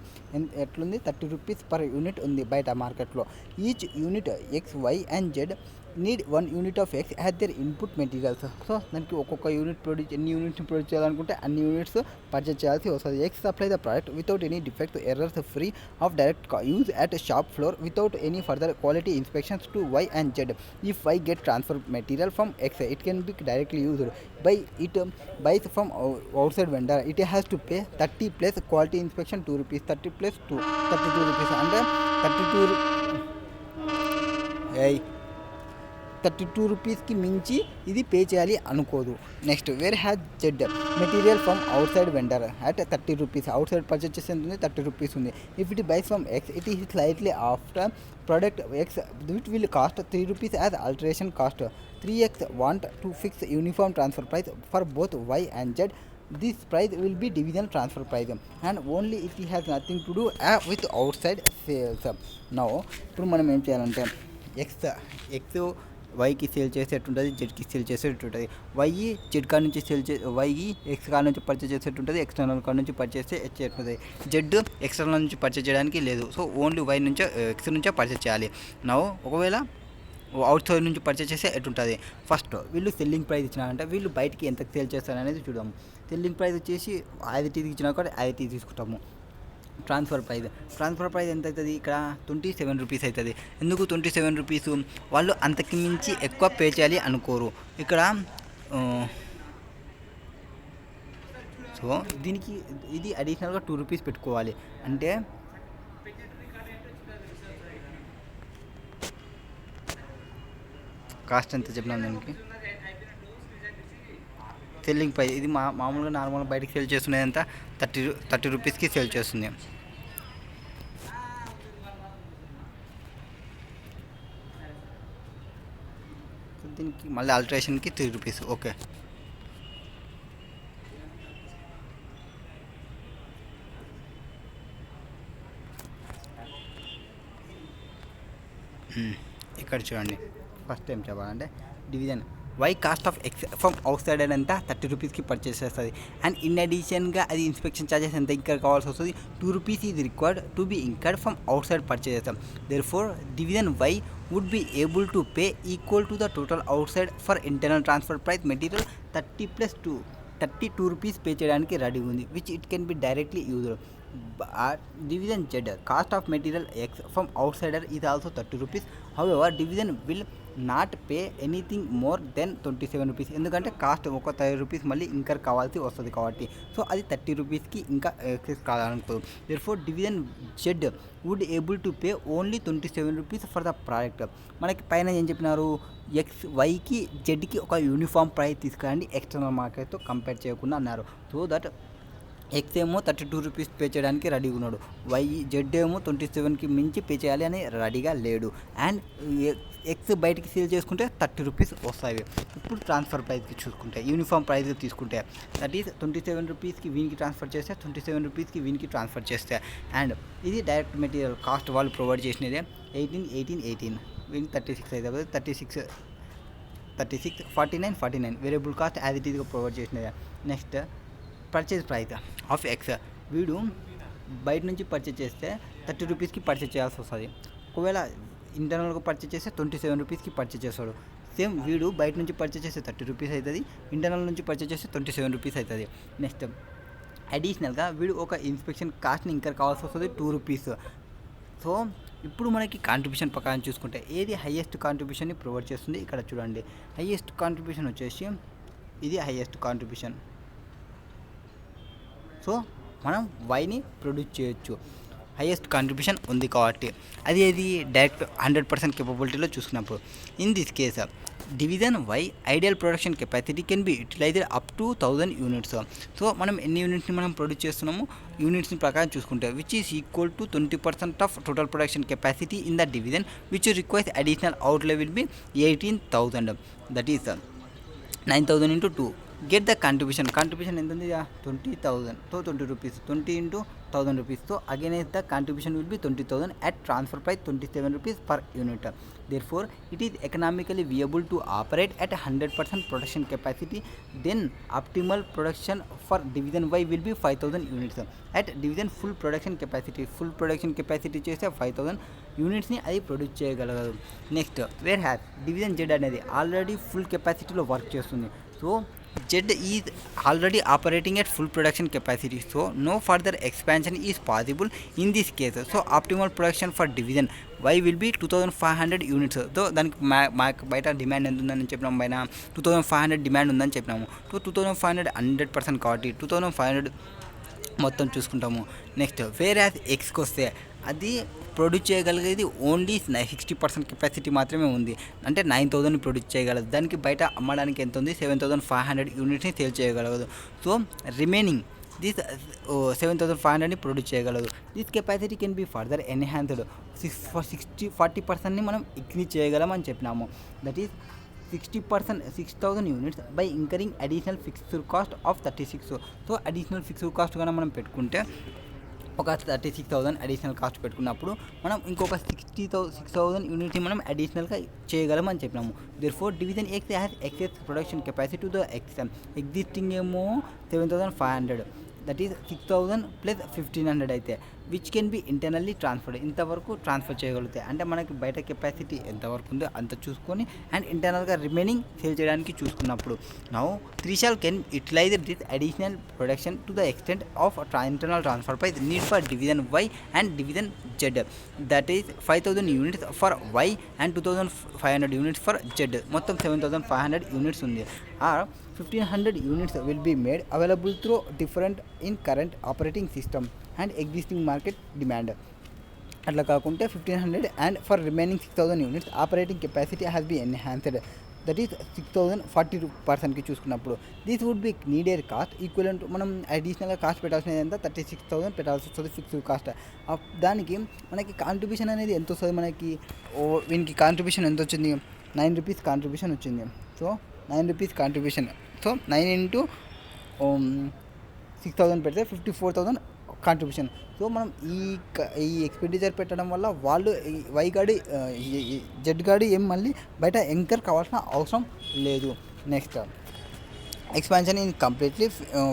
ఎట్లుంది? 30 rupees per unit ఉంది బయట మార్కెట్లో. Each unit X, Y and Z need 1 unit of X has their input materials. So దానికి ఒక్కొక్క unit ఎన్ని యూనిట్స్ని produce చేయాలనుకుంటే అన్ని యూనిట్స్ పర్చేజ్ చేయాల్సి వస్తుంది. X supply the product without any defects, errors, free of direct use at shop floor without any further quality inspections to Y and Z. If Y get transfer material from X, it can be directly used by it buys from outside vendor. It has to pay 30 plus quality inspection 2 rupees, 30 plus 2, 32 rupees. And 32 రూపీస్కి మించి ఇది pay చేయాలి అనుకోదు. Next where has Z material from outside vendor at 30 rupees. Outside purchase చేస్తే ఉంది 30 rupees ఉంది. If it buys from X, it is slightly after product X, which will cost 3 rupees as alteration cost. 3X want to fix uniform transfer price for both Y and Z. This price will be division transfer price and only it has nothing to do with outside sales. Now ఇప్పుడు మనం ఏం చేయాలంటే X వైకి sale చేసేటుంటుంది, జెడ్కి sale చేసేటుంటుంది. Y Z కాడ నుంచి వై ఎక్స్ కాడ నుంచి పర్చేస్ చేసేటుంటుంది, ఎక్స్టర్నల్ కాడ నుంచి పర్చేస్ చేసేటుంటుంది. జెడ్ ఎక్స్టర్నల్ నుంచి పర్చేస్ చేయడానికి లేదు. సో ఓన్లీ వై నుంచే ఎక్స్ నుంచే పర్చేస్ చేయాలి. నా ఒకవేళ అవుట్ సైడ్ నుంచి పర్చేస్ చేస్తే ఎటుంటుంది? ఫస్ట్ వీళ్ళు సెల్లింగ్ ప్రైస్ ఇచ్చినారంటే వీళ్ళు బయటికి ఎంత సేల్ చేస్తారనేది చూద్దాము. సెల్లింగ్ ప్రైస్ వచ్చేసి 5 ఇచ్చినా కూడా 5 తీసుకుంటాము. ట్రాన్స్ఫర్ ప్రైస్ ఎంత అవుతుంది? ఇక్కడ 27 రూపీస్ అవుతుంది. ఎందుకు 27 రూపీస్? వాళ్ళు అంతకు మించి ఎక్కువ పే చేయాలి అనుకోరు. ఇక్కడ సో దీనికి ఇది అడిషనల్గా 2 రూపీస్ పెట్టుకోవాలి. అంటే కాస్ట్ ఎంత చెప్పినాం దానికి, సెల్లింగ్ ప్రైస్ ఇది మామూలుగా నార్మల్గా బయటకు సేల్ చేస్తున్నది అంతా 30 రూపీస్కి సేల్ చేస్తుంది. దీనికి మళ్ళీ ఆల్టరేషన్కి 3 రూపీస్. ఓకే, ఇక్కడ చూడండి. ఫస్ట్ ఏం చెప్పాలంటే division Y cost of X from outside ఎంత 30 రూపీస్కి పర్చేస్ చేస్తుంది. అండ్ ఇన్ అడిషన్గా అది ఇన్స్పెక్షన్ ఛార్జెస్ ఎంత ఇంకా కావాల్సి వస్తుంది, 2 rupees is required to be incurred from outside purchase చేస్తాం. Therefore division Y would be able to pay equal to the total outside for internal transfer price material 30 + 2 rupees pay చేయడానికి ready ఉంది, which it can be directly used. Division Z cost of material X from outsider is also 30 rupees. However, division will not pay anything more than 27 rupees. ఎందుకంటే cost ఒక 30 rupees మళ్ళీ incur కావాల్సి వస్తుంది కాబట్టి, so అది 30 రూపీస్కి ఇంకా ఎక్సెస్ కావాలనుకో. Therefore division Z would able to pay only 27 rupees for the product. మనకి పైన ఏం చెప్పినారు, ఎక్స్ వైకి జెడ్కి ఒక యూనిఫామ్ ప్రైస్ తీసుకురండి ఎక్స్టర్నల్ మార్కెట్తో కంపేర్ చేయకుండా అన్నారు. సో దట్ ఎక్స్ ఏమో 32 రూపీస్ పే చేయడానికి రెడీగా ఉన్నాడు, జెడ్ ఏమో 27కి మించి పే చేయాలి అని రెడీగా లేడు. అండ్ ఎక్స్ బయటికి సేల్ చేసుకుంటే 30 రూపీస్ వస్తాయి. ఇప్పుడు ట్రాన్స్ఫర్ ప్రైస్కి చూసుకుంటే యూనిఫామ్ ప్రైస్ తీసుకుంటే దట్ ఈస్ 27 రూపీస్కి వీనికి ట్రాన్స్ఫర్ చేస్తే 27 రూపీస్కి వీనికి ట్రాన్స్ఫర్ చేస్తే. అండ్ ఇది డైరెక్ట్ మెటీరియల్ కాస్ట్ వాళ్ళు ప్రొవైడ్ చేసినదే 18 వీనికి 36 అయితే 36 49 వేరియబుల్ కాస్ట్ యాజ్ ఇట్ ఈస్గా ప్రొవైడ్ చేసినదే. Next purchase price of X, వీడు బయట నుంచి పర్చేజ్ చేస్తే 30 రూపీస్కి పర్చేజ్ చేయాల్సి వస్తుంది. ఒకవేళ ఇంటర్నల్గా పర్చేజ్ చేస్తే 27 రూపీస్కి పర్చేజ్ చేస్తాడు. సేమ్ వీడు బయట నుంచి పర్చేజ్ చేస్తే 30 రూపీస్ అవుతుంది, ఇంటర్నల్ నుంచి పర్చేజ్ చేస్తే 27 రూపీస్ అవుతుంది. నెక్స్ట్ అడిషనల్గా వీడు ఒక ఇన్స్పెక్షన్ కాస్ట్ని ఇంకర్ కావాల్సి వస్తుంది 2 రూపీస్. సో ఇప్పుడు మనకి కాంట్రిబ్యూషన్ ప్రకారం చూసుకుంటే ఏది హైయెస్ట్ కాంట్రిబ్యూషన్ని ప్రొవైడ్ చేస్తుంది, ఇక్కడ చూడండి. హైయెస్ట్ కాంట్రిబ్యూషన్ వచ్చేసి ఇది హైయెస్ట్ కాంట్రిబ్యూషన్. సో మనం వైని ప్రొడ్యూస్ చేయొచ్చు, హైయెస్ట్ కాంట్రిబ్యూషన్ ఉంది కాబట్టి. అది ఏది డైరెక్ట్ 100% కేపబిలిటీలో చూసుకున్నప్పుడు. In this case division Y ideal production capacity can be utilized up to 1000 units. So మనం ఎన్ని యూనిట్స్ని మనం ప్రొడ్యూస్ చేస్తున్నాము యూనిట్స్ని ప్రకారం చూసుకుంటే which is equal to 20% of total production capacity in the division which requires additional outlay will be 18,000. That is 9,000 into 2. Get the contribution ఎంత ఉంది, 20,000. So 20 rupees 20 into 1000 rupees. So again the contribution will be 20,000 at transfer price 27 rupees per unit. Therefore it is economically viable to operate at 100% production capacity. Then optimal production for division Y will be 5,000 units. At division full production capacity చేస్తే 5,000 యూనిట్స్ని అది produce చేయగలగదు. Next where has division Z అనేది already full కెపాసిటీలో work చేస్తుంది. So Z is already operating at full production capacity, so no further expansion is possible in this case. So optimal production for division Y will be 2,500 units. So దానికి మాకు బయట demand ఎంత ఉందని చెప్పినాము, పైన 2,500 demand ఉందని చెప్పినాము. సో 2,500 100% కాబట్టి 2,500 మొత్తం చూసుకుంటాము. నెక్స్ట్ వేర్ యాజ్ ఎక్స్కి వస్తే అది ప్రొడ్యూస్ చేయగలిగేది ఓన్లీ 60% కెపాసిటీ మాత్రమే ఉంది, అంటే 9,000 ప్రొడ్యూస్ చేయగలదు. దానికి బయట అమ్మడానికి ఎంత ఉంది, 7,500 యూనిట్స్ని సేల్ చేయగలదు. సో రిమైనింగ్ దిస్ 7,500ని ప్రొడ్యూస్ చేయగలదు. This capacity can be further enhanced 40%ని మనం ఇంక్రీజ్ చేయగలం అని చెప్పినాము. That is 60% 6,000 units by incurring additional fixed cost of 36. So additional fixed cost కన్నా మనం పెట్టుకుంటే ఒక 36,000 అడిషనల్ కాస్ట్ పెట్టుకున్నప్పుడు మనం ఇంకొక 6,000 యూనిట్ని మనం అడిషనల్గా చేయగలం అని చెప్పినాము. Therefore division X has excess production capacity to the X. Existing ఏమో 7,500, దట్ ఈస్ 6,000 + 1,500 అయితే which can be internally transferred, ఇంతవరకు ట్రాన్స్ఫర్ చేయగలుగుతాయి. అంటే మనకి బయట కెపాసిటీ ఎంతవరకు ఉందో అంత చూసుకొని అండ్ ఇంటర్నల్గా రిమైనింగ్ సేల్ చేయడానికి చూసుకున్నప్పుడు now Trishal can utilise this additional production to the extent of internal transfer price need for division Y and division Z, that is 5000 units for Y and 2500 units for Z. మొత్తం 7500 units ఉంది. Or 1500 units will be made available through different in current operating system and existing market demand. అట్లా కాకుంటే 1500 and for remaining 6000 units operating capacity has be enhanced, that is 6000 40% చూసుకున్నప్పుడు this would be needed cost equivalent. మనం అడిషనల్గా cost పెట్టాల్సినది ఎంత 36,000 పెట్టాల్సి వస్తుంది fixed cost. దానికి మనకి కాంట్రిబ్యూషన్ అనేది ఎంత వస్తుంది, మనకి వీనికి కాంట్రిబ్యూషన్ ఎంత వచ్చింది, 9 రూపీస్ కాంట్రిబ్యూషన్ వచ్చింది. So 9 rupees contribution, so 9 into 6000 పెడితే 54,000 కాంట్రిబ్యూషన్. సో మనం ఈ ఎక్స్పెండిచర్ పెట్టడం వల్ల వాళ్ళు వై గాడి జెడ్ గాడి ఏం మళ్ళీ బయట ఎంకర్ కావాల్సిన అవసరం లేదు. Next expansion is completely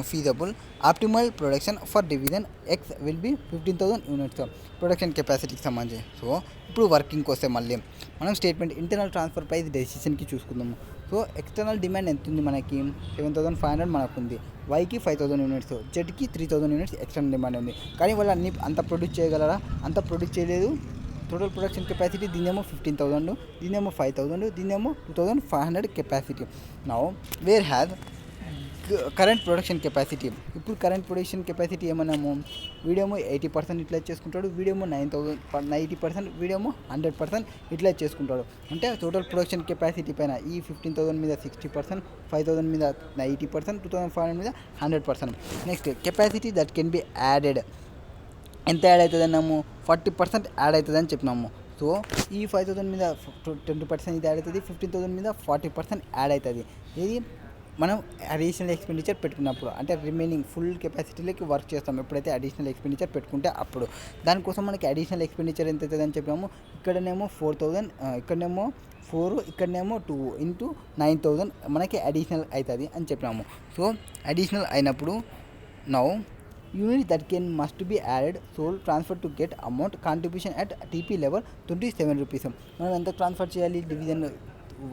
feasible. Optimal production for division X will be 15,000 units production కెపాసిటీకి సంబంధించి. సో ఇప్పుడు వర్కింగ్కి వస్తే మళ్ళీ మనం స్టేట్మెంట్ ఇంటర్నల్ ట్రాన్స్ఫర్ ప్రైస్ డెసిషన్కి చూసుకుందాము. సో ఎక్స్టర్నల్ డిమాండ్ ఎంత ఉంది మనకి 7,500 మనకు ఉంది, వైకి 5,000 యూనిట్స్, జెడ్కి 3,000 యూనిట్స్ ఎక్స్టర్నల్ డిమాండ్ ఉంది. కానీ వాళ్ళు అన్ని అంత ప్రొడ్యూస్ చేయగలరా, అంత ప్రొడ్యూస్ చేయలేదు. టోటల్ ప్రొడక్షన్ కెపాసిటీ దీనేమో 15,000, దీనేమో 5,000, దీనేమో 2,500 capacity. Now where has current production capacity. ఇప్పుడు కరెంట్ ప్రొడక్షన్ కెపాసిటీ ఏమన్నాము, వీడేమో 80% యూటిలైజ్ చేసుకుంటాడు, వీడేమో 90%, వీడేమో 100% యూటిలైజ్ చేసుకుంటాడు. అంటే టోటల్ ప్రొడక్షన్ కెపాసిటీ పైన ఈ 15,000 మీద 60%, 5,000 మీద 90%, 2,500 మీద 100%. Next capacity that can be added, ఎంత యాడ్ అవుతుంది అన్నాము, 40% యాడ్ అవుతుంది అని చెప్పినాము. సో ఈ 5,000 మీద 20% ఇది యాడ్ అవుతుంది, 15,000 మీద 40% యాడ్ అవుతుంది. ఇది మనం అడిషనల్ ఎక్స్పెండిచర్ పెట్టుకున్నప్పుడు, అంటే రిమైనింగ్ ఫుల్ కెపాసిటీలోకి వర్క్ చేస్తాం ఎప్పుడైతే అడిషనల్ ఎక్స్పెండిచర్ పెట్టుకుంటే అప్పుడు. దానికోసం మనకి అడిషనల్ ఎక్స్పెండిచర్ ఎంత అవుతుంది అని చెప్పినాము, ఇక్కడనేమో 4,000, ఇక్కడనేమో 4, ఇక్కడనేమో 2 into 9,000 మనకి అడిషనల్ అవుతుంది అని చెప్పినాము. సో అడిషనల్ అయినప్పుడు now unit that can must be added sold transfer to get amount contribution at TP level 27 rupees. మనం ఎంత ట్రాన్స్ఫర్ చేయాలి, డివిజన్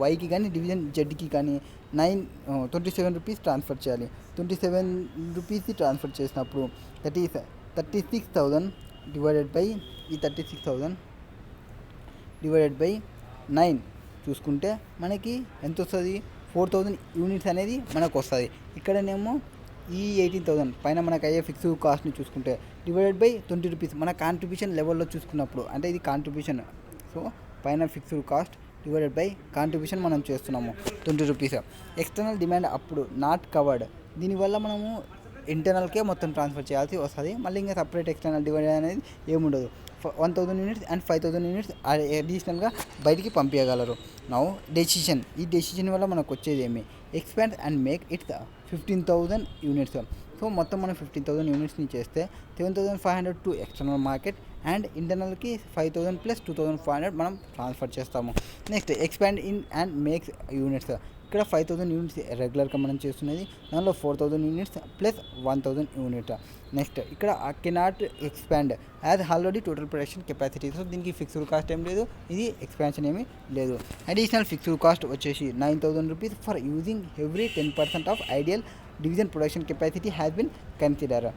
వైకి కానీ డివిజన్ జెడ్కి కానీ 27 రూపీస్ ట్రాన్స్ఫర్ చేయాలి. 27 రూపీస్ ట్రాన్స్ఫర్ చేసినప్పుడు దట్ ఈస్ 36,000 డివైడెడ్ బై ఈ 36,000 డివైడెడ్ బై 9 చూసుకుంటే మనకి ఎంత వస్తుంది, 4,000 యూనిట్స్ అనేది మనకు వస్తుంది. ఇక్కడనేమో ఈ 18,000 పైన మనకు అయ్యే ఫిక్స్డ్ కాస్ట్ని చూసుకుంటే డివైడెడ్ బై 20 రూపీస్ మన కాంట్రిబ్యూషన్ లెవెల్లో చూసుకున్నప్పుడు, అంటే ఇది కాంట్రిబ్యూషన్. సో పైన fixed cost divided by contribution మనం చేస్తున్నాము 20 రూపీస్. ఎక్స్టర్నల్ డిమాండ్ అప్పుడు నాట్ కవర్డ్, దీనివల్ల మనము ఇంటర్నల్కే మొత్తం ట్రాన్స్ఫర్ చేయాల్సి వస్తుంది. మళ్ళీ ఇంకా సపరేట్ ఎక్స్టర్నల్ డిమాండ్ అనేది ఏముండదు. 1,000 యూనిట్స్ అండ్ 5,000 యూనిట్స్ అడిషనల్గా బయటికి పంపించగలరు. నౌ డెసిషన్, ఈ డెసిషన్ వల్ల మనకు వచ్చేది ఏమి, expand and make its 15,000 units. So మొత్తం మనం 15,000 యూనిట్స్ని చేస్తే 7,500 టు ఎక్స్టర్నల్ మార్కెట్ అండ్ ఇంటర్నల్కి 5,000 ప్లస్ 2,500 మనం ట్రాన్స్ఫర్ చేస్తాము. Next expand in and makes units. ఇక్కడ 5,000 యూనిట్స్ రెగ్యులర్గా మనం చేస్తున్నది, దానిలో 4,000 యూనిట్స్ ప్లస్ 1,000 యూనిట్. నెక్స్ట్ ఇక్కడ cannot expand as already total production capacity. So దీనికి ఫిక్స్డ్ కాస్ట్ ఏం లేదు, ఇది ఎక్స్పాన్షన్ ఏమీ లేదు. అడిషనల్ ఫిక్స్డ్ కాస్ట్ వచ్చేసి 9,000 rupees for using every 10% of ideal division production capacity has been consider.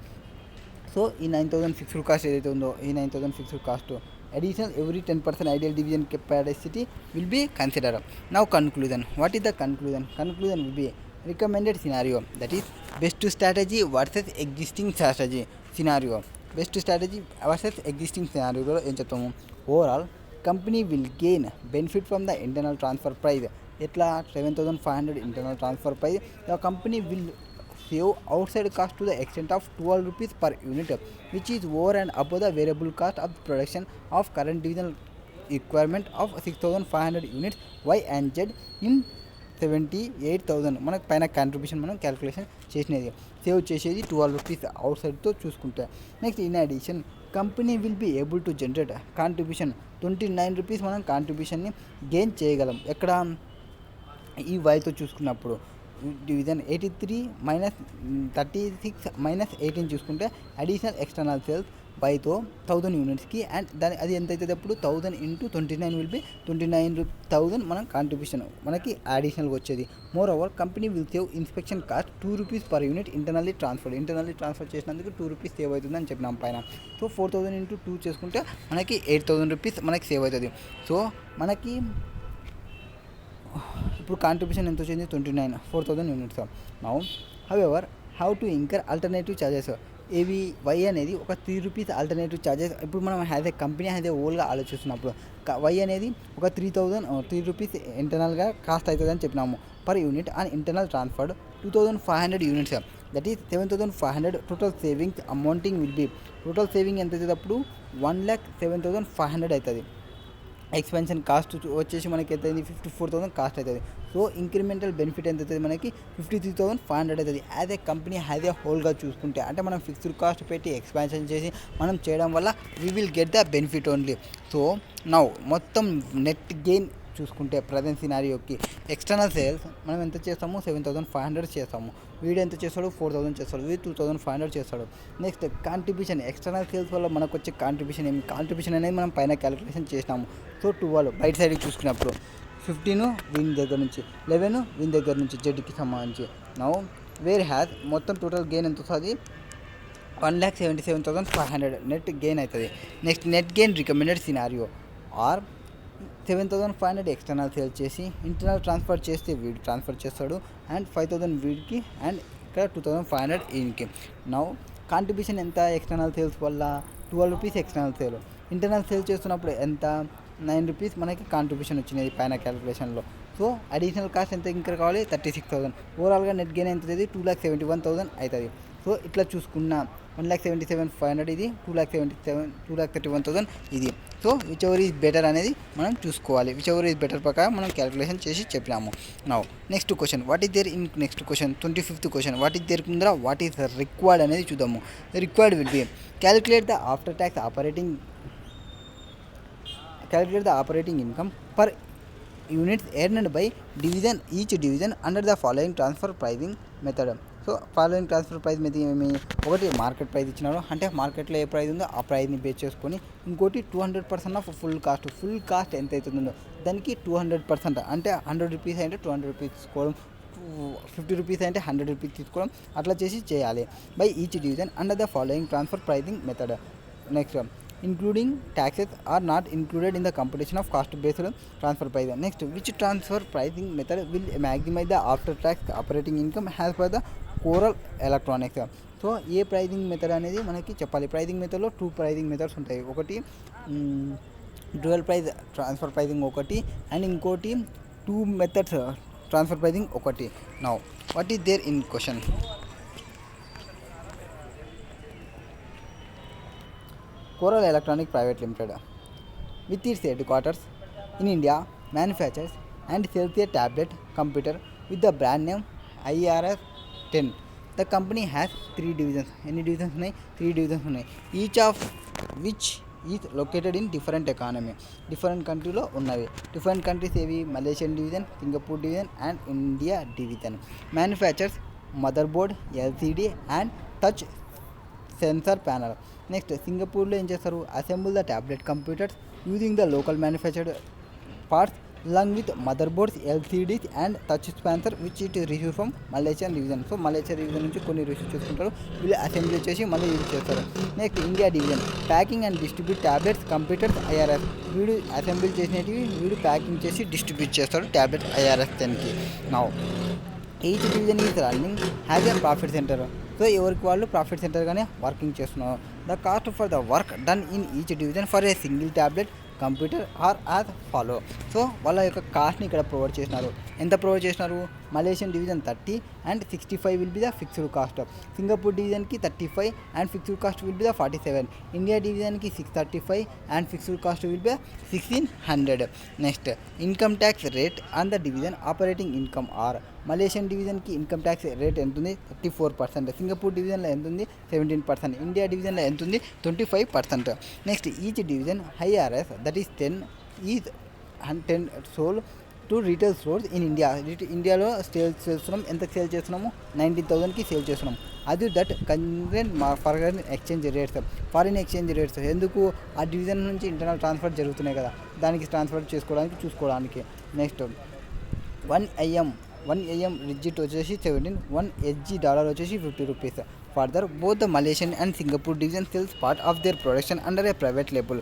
So ఈ 9,000 fixed cost ఏదైతే ఉందో, ఈ 9,000 fixed cost additional every 10% ideal division capacity will be consider. Now conclusion, what is the conclusion? Conclusion will be recommended scenario, that is best strategy versus existing strategy scenario. Best strategy versus existing సినారియోలో ఏం చెప్తాము, overall company will gain benefit from the internal transfer price. ఎట్లా 7,500 internal transfer price, the company will save outside cost to the extent of 12 rupees per unit, which is over and above the variable cost of production of current divisional requirement of 6,500 units Y and Z in 78,000. మనకు పైన contribution మనం calculation చేసినది, save చేసేది 12 rupees అవుట్ సైడ్తో చూసుకుంటే. Next in addition company will be able to generate contribution 29 rupees మనం కాంట్రిబ్యూషన్ని గెయిన్ చేయగలం. ఎక్కడ ఈ వైతో చూసుకున్నప్పుడు డివిజన్ 83 - 36 - 18 చూసుకుంటే అడిషనల్ ఎక్స్టర్నల్ సేల్స్ బైతో 1000 యూనిట్స్కి అండ్ దాని అది ఎంత అవుతుంది అప్పుడు 1000 ఇంటూ 29 విల్ బి 29,000 మనం కాంట్రిబ్యూషన్ మనకి అడిషనల్గా వచ్చేది. More over company will save inspection cost 2 rupees per unit internally transfer చేసినందుకు 2 రూపీస్ సేవ్ అవుతుందని చెప్పినాం పైన. సో 4000 ఇంటూ 2 చేసుకుంటే మనకి 8000 రూపీస్ మనకి సేవ్ అవుతుంది. సో మనకి ఇప్పుడు కాంట్రిబ్యూషన్ ఎంత వచ్చింది 29 4000 units. Now however how to incur alternative charges ఏవి వై అనేది ఒక 3 రూపీస్ ఆల్టర్నేటివ్ ఛార్జెస్. ఇప్పుడు మనం కంపెనీ ఓల్గా ఆలోచిస్తున్నప్పుడు వై అనేది ఒక 3 రూపీస్ ఇంటర్నల్గా కాస్ట్ అవుతుంది అని చెప్పినాము per unit on internal transferred 2500 units, that is 7500. Total savings amounting will be total saving ఎంత అవుతుంది అప్పుడు 1,07,500 అవుతుంది. ఎక్స్పెన్షన్ కాస్ట్ వచ్చేసి మనకి ఎంత అయింది 54,000 కాస్ట్ అవుతుంది. సో ఇంక్రిమెంటల్ బెనిఫిట్ ఎంత అవుతుంది మనకి 53,500 అవుతుంది. యాజ్ ఏ కంపెనీ హోల్గా చూసుకుంటే, అంటే మనం ఫిక్స్డ్ కాస్ట్ పెట్టి ఎక్స్పాన్షన్ చేసి మనం చేయడం వల్ల we will get the benefit only. So now మొత్తం నెట్ గెయిన్ చూసుకుంటే ప్రజెంట్ సినారియోకి ఎక్స్టర్నల్ సేల్స్ మనం ఎంత చేస్తాము 7,500 చేస్తాము, వీడు ఎంత చేస్తాడు 4,000 చేస్తాడు, వీడు 2,500 చేస్తాడు. నెక్స్ట్ కాంట్రిబ్యూషన్ ఎక్స్టర్నల్ సేల్స్ వల్ల మనకు వచ్చే కాంట్రిబ్యూషన్ అనేది మనం పైన క్యాలిక్యులేషన్ చేసినాము. సో 12 బయట సైడ్కి చూసుకున్నప్పుడు 15 వీని దగ్గర నుంచి 11 వీని దగ్గర నుంచి జెడ్కి సంబంధించి. నౌ వేర్ హ్యాస్ మొత్తం టోటల్ గెయిన్ ఎంత వస్తుంది 1,77,500 నెట్ గెయిన్ అవుతుంది. Next net gain recommended scenario are 7,500 external sale చేసి ఇంటర్నల్ ట్రాన్స్ఫర్ చేస్తే వీడు ట్రాన్స్ఫర్ చేస్తాడు అండ్ 5,000 వీడికి అండ్ ఇక్కడ 2,500 ఈయనకి. నౌ కాంట్రిబ్యూషన్ ఎంత ఎక్స్టర్నల్ సేల్స్ వల్ల 12 rupees external sale, internal sale చేస్తున్నప్పుడు ఎంత 9 రూపీస్ మనకి కాంట్రిబ్యూషన్ వచ్చినది పైన క్యాలిక్యులేషన్లో. సో అడిషనల్ కాస్ట్ ఎంత ఇంకా కావాలి 36,000. ఓవరాల్గా నెట్ గెయిన్ ఎంత అవుతుంది 2,71,000 అవుతుంది. సో ఇట్లా చూసుకున్న 1,77,500 ఇది 2,31,000 ఇది. So which ever is better అనేది మనం చూసుకోవాలి. విచ్ ఎవర్ ఈజ్ బెటర్ ప్రకారం మనం క్యాలిక్యులేషన్ చేసి చెప్పినాము. Now next question what is there in next question 25th question what is there ముందర వాట్ ఈస్ రిక్వైర్డ్ అనేది చూద్దాము. Required will be calculate the after tax operating income per units earned by each division under the following transfer pricing method. So following transfer price మీద ఏమి ఒకటి market price ఇచ్చినాడు, అంటే మార్కెట్లో ఏ price ఉందో ఆ ప్రైస్ని బేస్ చేసుకొని, ఇంకోటి 200% ఆఫ్ ఫుల్ కాస్ట్ ఎంత అవుతుందో దానికి 200%, అంటే 100 రూపీస్ అంటే 200 రూపీస్ తీసుకోవడం, 50 రూపీస్ అంటే 100 రూపీస్ తీసుకోవడం, అట్లా చేసి చేయాలి by each division under the following transfer pricing method. Next including taxes are not included in the computation of cost based transfer price. Next, which transfer pricing method will maximize the after tax operating income as per the Kurnool electronics. So a pricing method అనేది మనకి చెప్పాలి. Pricing మెథడ్లో 2 pricing methods ఉంటాయి. ఒకటి dual price transfer pricing ఒకటి and ఇంకోటి 2 methods transfer pricing ఒకటి. Now what is there in question? Kurnool Electronic Private Limited, with its headquarters in India, manufactures and sells a tablet computer with the brand name IRS-10. The company has 3 divisions. Any divisions ఉన్నాయి? 3 divisions ఉన్నాయి. Each of which is located in different economy. Different countryలో ఉన్నవి. Different countries ఏవి? Malaysian division, Singapore division and India division. Manufactures motherboard, LCD and touch sensor panel. Next సింగపూర్లో ఏం చేస్తారు? Assemble the tablet computers using the local manufactured parts along with motherboards, LCDs and touch sensor which it receive from Malaysian division. So Malaysia division నుంచి కొన్ని receive చేసుకుంటారు, వీళ్ళు assembly చేసి మళ్ళీ use చేస్తారు. Next India division packing and distribute tablets computers IRS, వీడు assembly చేసినవి వీడు ప్యాకింగ్ చేసి డిస్ట్రిబ్యూట్ చేస్తారు ట్యాబ్లెట్ IRS 10కి. Now each division is running has a profit centre. So ఎవరికి వాళ్ళు ప్రాఫిట్ సెంటర్గానే వర్కింగ్ చేస్తున్నారు. The cost for the work done in each division for a single tablet computer are as follow. So వాళ్ళ యొక్క కాస్ట్ని ఇక్కడ provide చేసినారు. ఎంత ప్రొవైడ్ చేసినారు? Malaysian division 30 and 65 will be the fixed cost. Singapore డివిజన్కి 35 and fixed cost will be the 47. India డివిజన్కి 635 and fixed cost will be 1600. Next income tax rate on the division operating income are. Malaysian డివిజన్కి income tax rate ఎంత ఉంది? 34%. Singapore డివిజన్లో ఎంత ఉంది? 17%. India డివిజన్లో ఎంత ఉంది? 25%. Next each division IRS that is 10 is 10 sold to retail stores in India. ఇండియాలో సేల్ చేస్తున్నాం. ఎంత సేల్ చేస్తున్నాము? 19,000కి సేల్ చేస్తున్నాం. అది that convent foreign exchange rates ఎందుకు? ఆ డివిజన్ నుంచి ఇంటర్నల్ ట్రాన్స్ఫర్ జరుగుతున్నాయి కదా, దానికి ట్రాన్స్ఫర్ చూసుకోవడానికి. నెక్స్ట్ 1 AM రిజిట్ వచ్చేసి 17, 1 SG డాలర్ వచ్చేసి 50 rupees. Further both the Malaysian and Singapore division sales part of their production under A private label.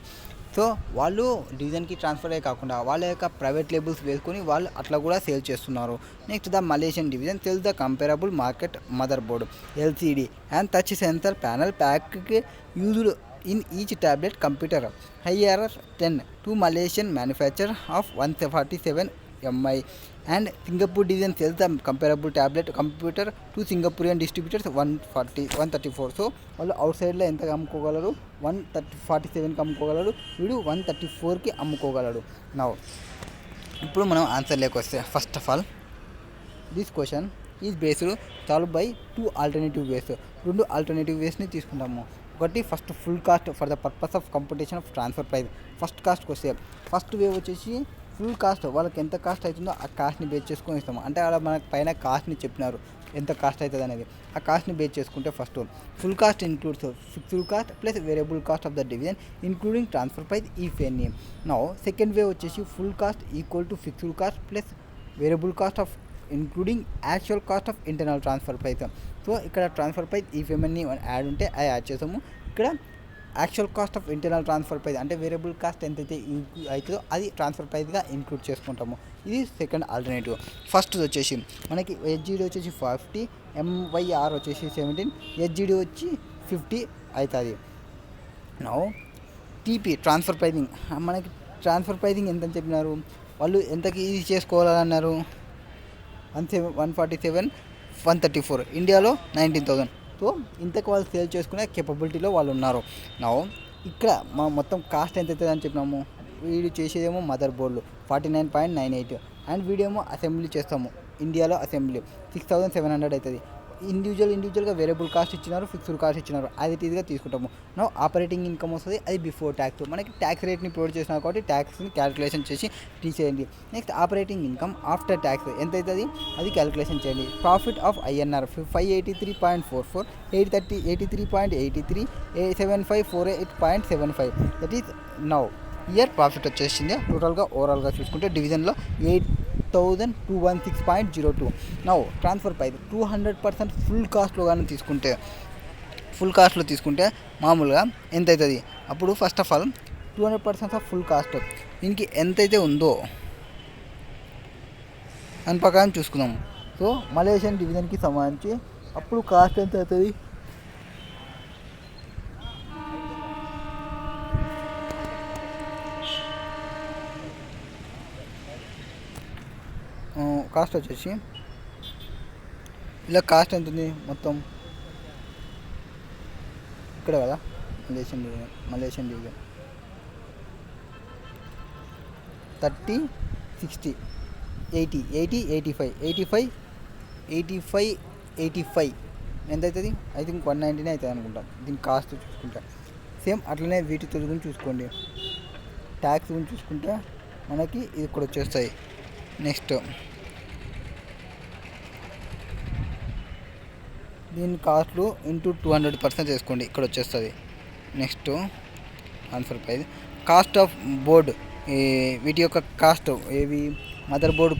So వాళ్ళు డివిజన్కి ట్రాన్స్ఫర్ అయ్యే కాకుండా వాళ్ళ యొక్క ప్రైవేట్ లేబుల్స్ వేసుకొని వాళ్ళు అట్లా కూడా సేల్ చేస్తున్నారు. Next the Malaysian division sales the comparable market mother board LCD and touch sensor panel pack used in each tablet computer IR10 to Malaysian manufacture of 147 MI and Singapore division sells the comparable tablet computer to Singaporean distributors 134. So వాళ్ళు out సైడ్లో ఎంతగా అమ్ముకోగలరు? 147కి అమ్ముకోగలరు, వీడు 134కి అమ్ముకోగలడు. నా ఇప్పుడు మనం ఆన్సర్లోకి వస్తే, first of all this question is based solve by 2 alternative ways. 2 alternative వేస్ని తీసుకుంటాము. ఒకటి first full cost for the purpose of competition of transfer price. First కాస్ట్కి వస్తే ఫస్ట్ వే వచ్చేసి ఫుల్ కాస్ట్, వాళ్ళకి ఎంత కాస్ట్ అవుతుందో ఆ కాస్ట్ని బేస్ చేసుకొని ఇస్తాము. అంటే అలా మనకు పైన కాస్ట్ని చెప్పినారు ఎంత కాస్ట్ అవుతుంది అనేది, ఆ కాస్ట్ని బేస్ చేసుకుంటే first full cost includes fixed cost plus variable cost of the division including transfer price if any. Now second way వచ్చేసి full cost equal to fixed cost plus variable cost of including actual cost of internal transfer price. So ఇక్కడ transfer price if ఏమన్నీ add ఉంటే అది add చేసాము. ఇక్కడ actual cost of internal transfer price అంటే variable cost ఎంతైతే అవుతుందో అది ట్రాన్స్ఫర్ ప్రైస్గా ఇంక్లూడ్ చేసుకుంటాము. ఇది సెకండ్ ఆల్టర్నేటివ్. ఫస్ట్ వచ్చేసి మనకి HGD వచ్చేసి 50, MYR వచ్చేసి 17, HGD వచ్చి 50 అవుతుంది. నౌ TP ట్రాన్స్ఫర్ ప్రైజింగ్, మనకి ట్రాన్స్ఫర్ ప్రైజింగ్ ఎంత అని చెప్పినారు? వాళ్ళు ఎంతకి ఇది చేసుకోవాలన్నారు? 147, 134, ఇండియాలో 19,000. సో ఇంతకు వాళ్ళు సేల్ చేసుకునే కేపబిలిటీలో వాళ్ళు ఉన్నారు. నా ఇక్కడ మనం మొత్తం కాస్ట్ ఎంత అవుతుంది అని చెప్పినాము. వీడు చేసేదేమో మదర్ బోర్డులు 49.98 అండ్ వీడేమో అసెంబ్లీ చేస్తాము. ఇండియాలో అసెంబ్లీ 6,700 అవుతుంది. ఇండివిజువల్గా వేరియబుల్ కాస్ట్ ఇచ్చినారు, ఫిక్స్డ్ కాస్ట్ ఇచ్చినారు, అది ఈజీగా తీసుకుంటాము. నో ఆపరేటింగ్ ఇన్కమ్ వస్తుంది, అది బిఫోర్ ట్యాక్స్. మనకి ట్యాక్స్ రేట్ని ప్రొవైడ్ చేసినారు కాబట్టి ట్యాక్స్ని క్యాలిక్యులేషన్ చేసి తీసేయండి. Next operating income after tax ఎంత అవుతుంది అది క్యాలిక్యులేషన్ చేయండి. Profit of INR 583.44, 83.83, 7548.75. That is now year profit వచ్చేసింది. టోటల్గా ఓవరాల్గా చూసుకుంటే డివిజన్లో 8,216.02. నౌ ట్రాన్స్ఫర్ ప్రైస్ 200% ఫుల్ కాస్ట్లో తీసుకుంటే మామూలుగా ఎంత అవుతుంది? అప్పుడు first of all 200% of full cost దీనికి ఎంతైతే ఉందో దాని ప్రకారం చూసుకుందాం. సో మలేషియన్ డివిజన్కి సంబంధించి అప్పుడు కాస్ట్ ఎంత అవుతుంది? కాస్ట్ వచ్చేసి ఇలా కాస్ట్ ఎంత ఉంది మొత్తం ఇక్కడ కదా, మలేషియన్ డివిజన్ 30, 60, 80, 80, 85 ఎంత అవుతుంది? ఐ థింక్ 190 అవుతుంది అనుకుంటాం దీని కాస్ట్ చూసుకుంటే. సేమ్ అట్లనే వీటితో గురించి చూసుకోండి. ట్యాక్స్ గురించి చూసుకుంటే మనకి ఇది ఇక్కడ వచ్చేస్తాయి. నెక్స్ట్ దీని కాస్ట్లు ఇంటూ 200% వేసుకోండి, ఇక్కడ వచ్చేస్తుంది. Next answer price cost of board, వీటి యొక్క కాస్ట్ ఏవి? మదర్ బోర్డ్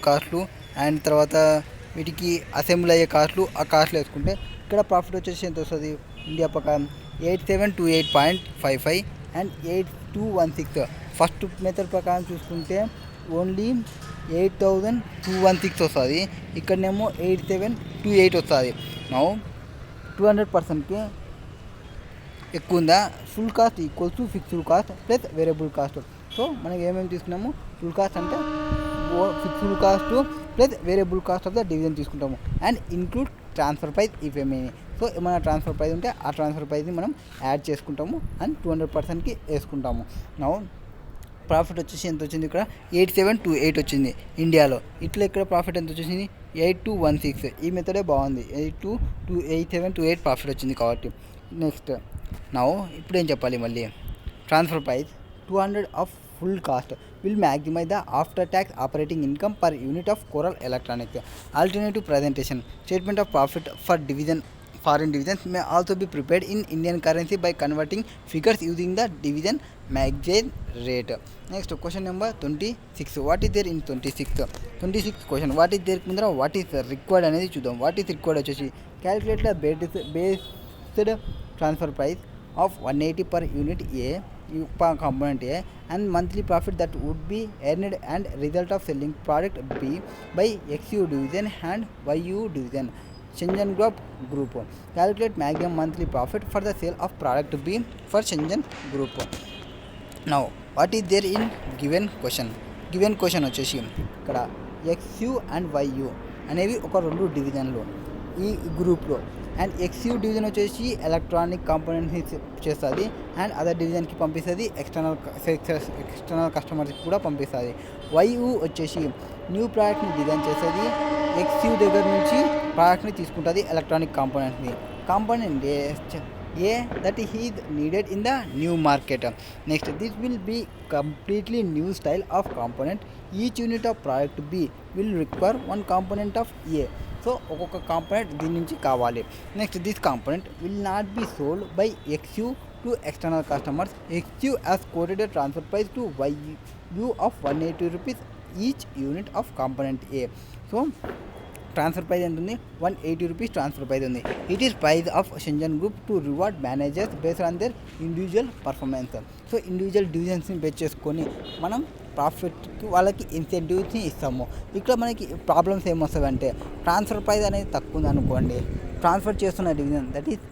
కాస్ట్లు అండ్ తర్వాత వీటికి అసెంబ్లీ అయ్యే కాస్ట్లు, ఆ కాస్ట్లు వేసుకుంటే ఇక్కడ ప్రాఫిట్ వచ్చేసి ఎంత వస్తుంది? ఇండియా ప్రకారం 8728.55 అండ్ 8216. ఫస్ట్ మెథడ్ ప్రకారం చూసుకుంటే ఓన్లీ 8,216 వస్తుంది, ఇక్కడనేమో 8728 వస్తుంది. నౌ 200%కి ఎక్కువ ఉందా? Full cost equals to fixed cost plus variable cost. So మనకి ఏమేమి తీసుకున్నాము? ఫుల్ కాస్ట్ అంటే fixed cost plus variable cost of the division తీసుకుంటాము and include transfer price if ఏమైనా. సో ఏమైనా ట్రాన్స్ఫర్ ప్రైస్ ఉంటే ఆ ట్రాన్స్ఫర్ ప్రైస్ని మనం యాడ్ చేసుకుంటాము అండ్ 200%కి వేసుకుంటాము. నౌ ప్రాఫిట్ వచ్చేసి ఎంత వచ్చింది? ఇక్కడ 8728 వచ్చింది ఇండియాలో. ఇట్లా ఇక్కడ ప్రాఫిట్ ఎంత వచ్చేసింది? 8216. ఈ మెథడే బాగుంది. 8728 ప్రాఫిట్ వచ్చింది కాబట్టి. నెక్స్ట్ నౌ ఇప్పుడు ఏం చెప్పాలి? మళ్ళీ transfer price 200 of full cost will maximize the after tax operating income per unit of Coral Electronics. Alternative presentation: statement of profit for division foreign divisions may also be prepared in Indian currency by converting figures using the division exchange rate. Next question number 26. What is there in 26th question? What is there mundra what is required అనేది చూద్దాం. What is required వచ్చేసి calculate the based transfer price of 180 per unit A component A and monthly profit that would be earned and result of selling product B by XU division and YU division. Shenzhen Group. Calculate maximum monthly profit for the sale of product B for Shenzhen Group. Now, what is there in given question? Given question వచ్చేసి ఇక్కడ XU and YU అనేవి ఒక రెండు డివిజన్లు ఈ గ్రూప్లో. And XU division వచ్చేసి electronic కాంపోనెంట్స్ని చేస్తుంది అండ్ అదర్ డివిజన్కి పంపిస్తుంది, ఎక్స్టర్నల్ కస్టమర్స్కి కూడా పంపిస్తుంది. YU వచ్చేసి న్యూ ప్రోడక్ట్ని డిజైన్ చేస్తుంది, XU దగ్గర నుంచి ప్రోడక్ట్ని తీసుకుంటుంది ఎలక్ట్రానిక్ కాంపోనెంట్స్ని. Component A that is needed in the new market. Next, this will be completely new style of component. Each unit of product B will require one component of A. So ఒక్కొక్క component దీని నుంచి కావాలి. Next this component will not be sold by XU to external customers. XU has quoted transfer price to YU of 180 rupees each unit of component A. So transfer price ఎంత ఉంది? 180 rupees transfer price ఉంది. It is price of Shenzhen group to reward managers based on their individual performance. So individual డివిజన్స్ని base చేసుకొని మనం ప్రాఫిట్కి వాళ్ళకి ఇన్సెంటివ్స్ని ఇస్తాము. ఇక్కడ మనకి ప్రాబ్లమ్స్ ఏమొస్తాయంటే ట్రాన్స్ఫర్ ప్రైస్ అనేది తక్కువ ఉంది అనుకోండి, ట్రాన్స్ఫర్ చేస్తున్న division that is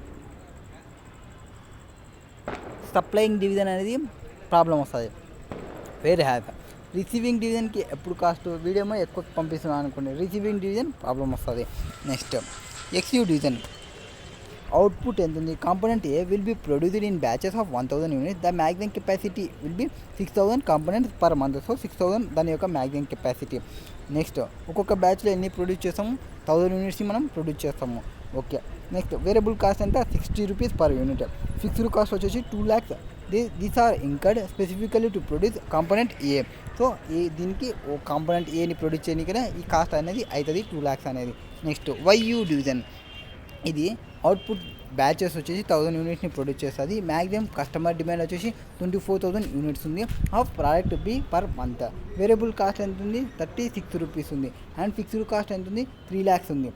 supplying division అనేది ప్రాబ్లం వస్తుంది. వేరే హ్యావ్ రిసీవింగ్ డివిజన్కి ఎప్పుడు కాస్ట్ వీడేమో ఎక్కువ పంపిస్తున్నాను అనుకోండి, రిసీవింగ్ డివిజన్ ప్రాబ్లం వస్తుంది. నెక్స్ట్ XU డివిజన్ అవుట్పుట్ ఎంత ఉంది? Component A will be produced in batches of 1000 units. The maximum capacity will be 6000 components per month. So 6000 దాని యొక్క మ్యాక్సిమం కెపాసిటీ. నెక్స్ట్ ఒక్కొక్క బ్యాచ్లో ఎన్ని ప్రొడ్యూస్ చేస్తాము? 1000 యూనిట్స్ని మనం ప్రొడ్యూస్ చేస్తాము. ఓకే. నెక్స్ట్ వేరియబుల్ కాస్ట్ ఎంత? 60 rupees per unit. Fixed cost వచ్చేసి 2 lakhs. These are incurred specifically to produce component A. So దీనికి ఓ కాంపోనెంట్ Aని ప్రొడ్యూస్ చేయడానికనే ఈ కాస్ట్ అనేది అవుతుంది 2 lakhs అనేది. నెక్స్ట్ YU డివిజన్ ఇది అవుట్పుట్ బ్యాచెస్ వచ్చేసి 1000 యూనిట్స్ని ప్రొడ్యూస్ చేస్తుంది. మ్యాక్సిమం కస్టమర్ డిమాండ్ వచ్చేసి 24,000 యూనిట్స్ ఉంది of product B per month. Variable cost ఎంత ఉంది? 36 రూపీస్ ఉంది. అండ్ ఫిక్స్డ్ కాస్ట్ ఎంత ఉంది? 3 lakhs ఉంది.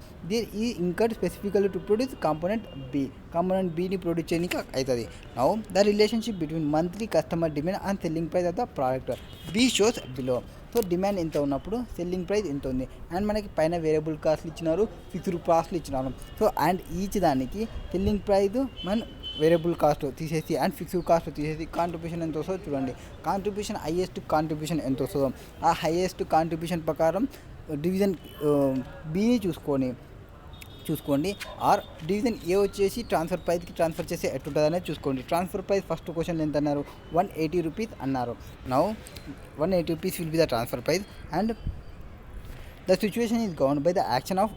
ఈ incurred స్పెసిఫికల్ to produce component B. Component Bని ప్రొడ్యూస్ చేయడానికి అవుతుంది. Now the relationship between monthly customer demand and selling price of the product B shows below. So demand ఎంత ఉన్నప్పుడు సెల్లింగ్ ప్రైస్ ఎంత ఉంది. అండ్ మనకి పైన వేరియబుల్ కాస్ట్లు ఇచ్చినారు, ఫిక్స్డ్ కాస్ట్లు ఇచ్చినారు. సో అండ్ ఈచ్ దానికి సెల్లింగ్ ప్రైస్ మన వేరియబుల్ కాస్ట్ తీసేసి అండ్ ఫిక్స్డ్ కాస్ట్ తీసేసి కాంట్రిబ్యూషన్ ఎంత వస్తుందో చూడండి. కాంట్రిబ్యూషన్ హైయెస్ట్ కాంట్రిబ్యూషన్ ఎంత వస్తుందో ఆ హైయెస్ట్ కాంట్రిబ్యూషన్ ప్రకారం డివిజన్ Bని చూసుకోండి. ఆర్ డివిజన్ A వచ్చేసి ట్రాన్స్ఫర్ ప్రైస్కి ట్రాన్స్ఫర్ చేసి ఎట్టుంటుంది అనేది చూసుకోండి. ట్రాన్స్ఫర్ ప్రైస్ ఫస్ట్ క్వశ్చన్ ఎంత అన్నారు? 180 రూపీస్ అన్నారు. Now 180 rupees will be the transfer price and the situation is govern by the action of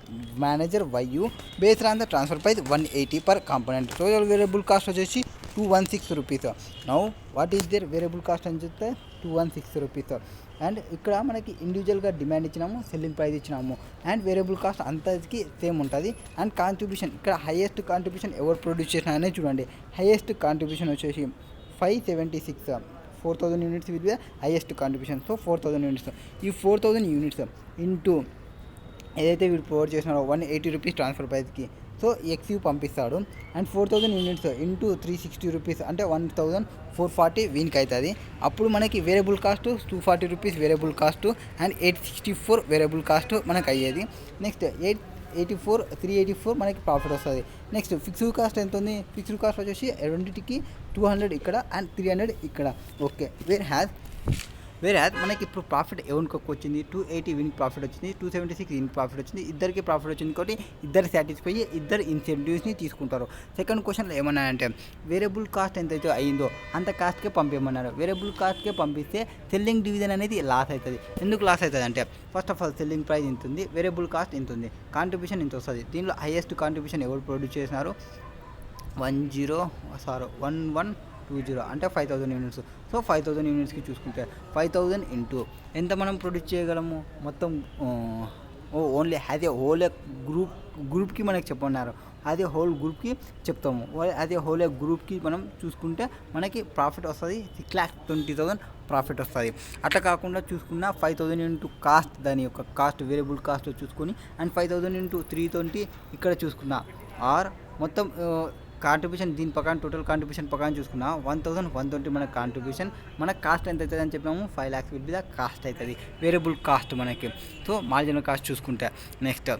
manager YU based on the transfer price 180 per component. Total variable cost వచ్చేసి 216 rupees. Now what is there variable cost అని చెప్తే 216 rupees. And ఇక్కడ మనకి ఇండివిజువల్గా demand ఇచ్చినాము, selling price ఇచ్చినాము and variable cost అంతకి same ఉంటుంది. And contribution ఇక్కడ హైయెస్ట్ కాంట్రిబ్యూషన్ ఎవరు ప్రొడ్యూస్ చేసినా అనేది చూడండి. హైయెస్ట్ కాంట్రిబ్యూషన్ వచ్చేసి 576, 4000 units with highest contribution. So 4000 units. ఈ 4000 యూనిట్స్ ఇంటూ ఏదైతే వీడు ప్రొవైడ్ చేసినారో 180 రూపీస్ ట్రాన్స్ఫర్ ప్రైస్కి సో XU పంపిస్తాడు. అండ్ 4000 యూనిట్స్ ఇంటూ 360 రూపీస్ అంటే 1440 వీనికి అవుతుంది. అప్పుడు మనకి variable cost 240 rupees variable cost and 864 variable cost మనకు అయ్యేది. నెక్స్ట్ 384 మనకి ప్రాఫిట్ వస్తుంది. నెక్స్ట్ ఫిక్స్డ్ కాస్ట్ ఎంత ఉంది? ఫిక్స్డ్ కాస్ట్ వచ్చేసి రెండింటికి 200 ఇక్కడ అండ్ 300 ఇక్కడ. ఓకే. వేరే మనకి ఇప్పుడు ప్రాఫిట్ ఎవరికి వచ్చింది? 280 వీనికి ప్రాఫిట్ వచ్చింది, 276 వీనికి ప్రాఫిట్ వచ్చింది. ఇద్దరికి ప్రాఫిట్ వచ్చింది కాబట్టి ఇద్దరు సాటిస్ఫై అయ్యి ఇద్దరు ఇన్సెంటివ్స్ని తీసుకుంటారు. సెకండ్ క్వశ్చన్లో ఏమన్నారంటే వేరియబుల్ కాస్ట్ ఎంతైతే అయిందో అంత కాస్ట్కే పంపించమన్నారు. వేరియబుల్ కాస్ట్కే పంపిస్తే సెల్లింగ్ డివిజన్ అనేది లాస్ అవుతుంది. ఎందుకు లాస్ అవుతుంది అంటే first of all selling price ఇంత ఉంది, వేరియబుల్ కాస్ట్ ఇంత ఉంది, కాంట్రిబ్యూషన్ ఇంత వస్తుంది. దీనిలో హైయెస్ట్ కాంట్రిబ్యూషన్ ఎవరు ప్రొడ్యూస్ చేసినారు? 11 20 అంటే 5000 యూనిట్స్. సో 5000 యూనిట్స్కి చూసుకుంటే 5000 ఇంటూ ఎంత మనం ప్రొడ్యూస్ చేయగలము మొత్తం ఓన్లీ యాజ్ ఏ హోల్ గ్రూప్కి మనకి చెప్పన్నారు. అదే హోల్ గ్రూప్కి చెప్తాము. అదే హోల్ గ్రూప్కి మనం చూసుకుంటే మనకి ప్రాఫిట్ వస్తుంది 6,20,000 ప్రాఫిట్ వస్తుంది. అట్లా కాకుండా చూసుకున్న 5000 ఇంటూ కాస్ట్, దాని యొక్క కాస్ట్ వేరియబుల్ కాస్ట్ చూసుకొని అండ్ 5000 ఇంటూ 320 ఇక్కడ చూసుకున్నా ఆర్ మొత్తం కాంట్రిబ్యూషన్ దీని పక్కన టోటల్ కాంట్రిబ్యూషన్ పక్కన చూసుకున్నా 1120 మన కాంట్రిబ్యూషన్. మన కాస్ట్ ఎంత అవుతుంది అని చెప్పినాము 5 lakhs will be the cost అవుతుంది వేరియబుల్ కాస్ట్ మనకి. సో మార్జినల్ కాస్ట్ చూసుకుంటే next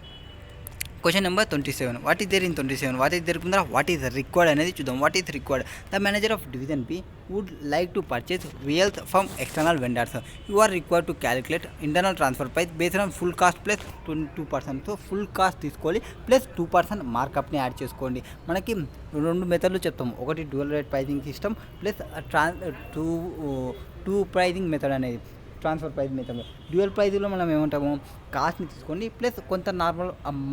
question number 27. What is there in 27? What is there కింద వాట్ ఈస్ రిక్వైర్డ్ అనేది చూద్దాం. What is required? The manager of division B would like to purchase wealth from external vendors. You are required to calculate internal transfer price based on full cost plus 22%. So full cost తీసుకోవాలి plus 2% మార్కప్ని add చేసుకోండి. మనకి 2 మెథడ్లు చెప్తాము. ఒకటి dual rate pricing system plus two pricing method అనేది transfer price method. Dual ప్రైజ్లో మనం ఏమంటాము కాస్ట్ని తీసుకోండి ప్లస్ కొంత నార్మల్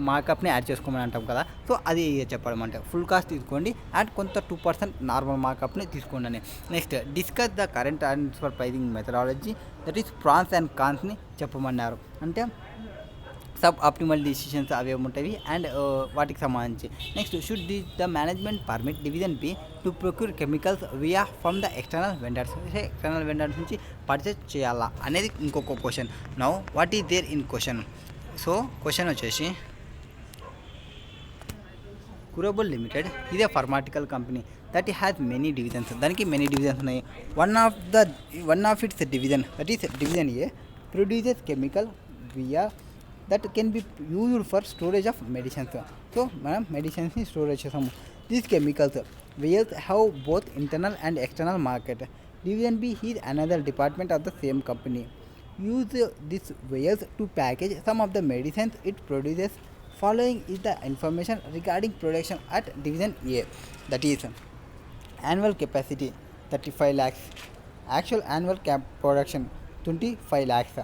మార్కప్ని యాడ్ చేసుకోమని అంటాం కదా. సో అది చెప్పడం అంటే ఫుల్ కాస్ట్ తీసుకోండి అండ్ కొంత 2% నార్మల్ మార్కప్ని తీసుకోండి అని. Next discuss the current transfer pricing methodology, that is pros and కాన్స్ని చెప్పమన్నారు. అంటే సబ్ ఆప్టిమల్ డిసిషన్స్ అవి ఏముంటాయి అండ్ వాటికి సంబంధించి. Next should the management permit division B to procure chemicals vial from the external vendors. External vendors నుంచి పర్చేస్ చేయాలా అనేది ఇంకొక question. Now what is there in question? So question వచ్చేసి కురబుల్ లిమిటెడ్ ఇదే pharmaceutical company that has many divisions. దానికి many divisions ఉన్నాయి. One of its division, that is division A, produces chemical vial that can be used for storage of medicines. So మనం మెడిసిన్స్ని storage చేసాము. These chemicals vials have both internal and external market. Division B is another department of the same company. Use this vials to package some of the medicines it produces. Following is the information regarding production at division A. That is annual capacity 35 lakhs, actual annual production 25 lakhs,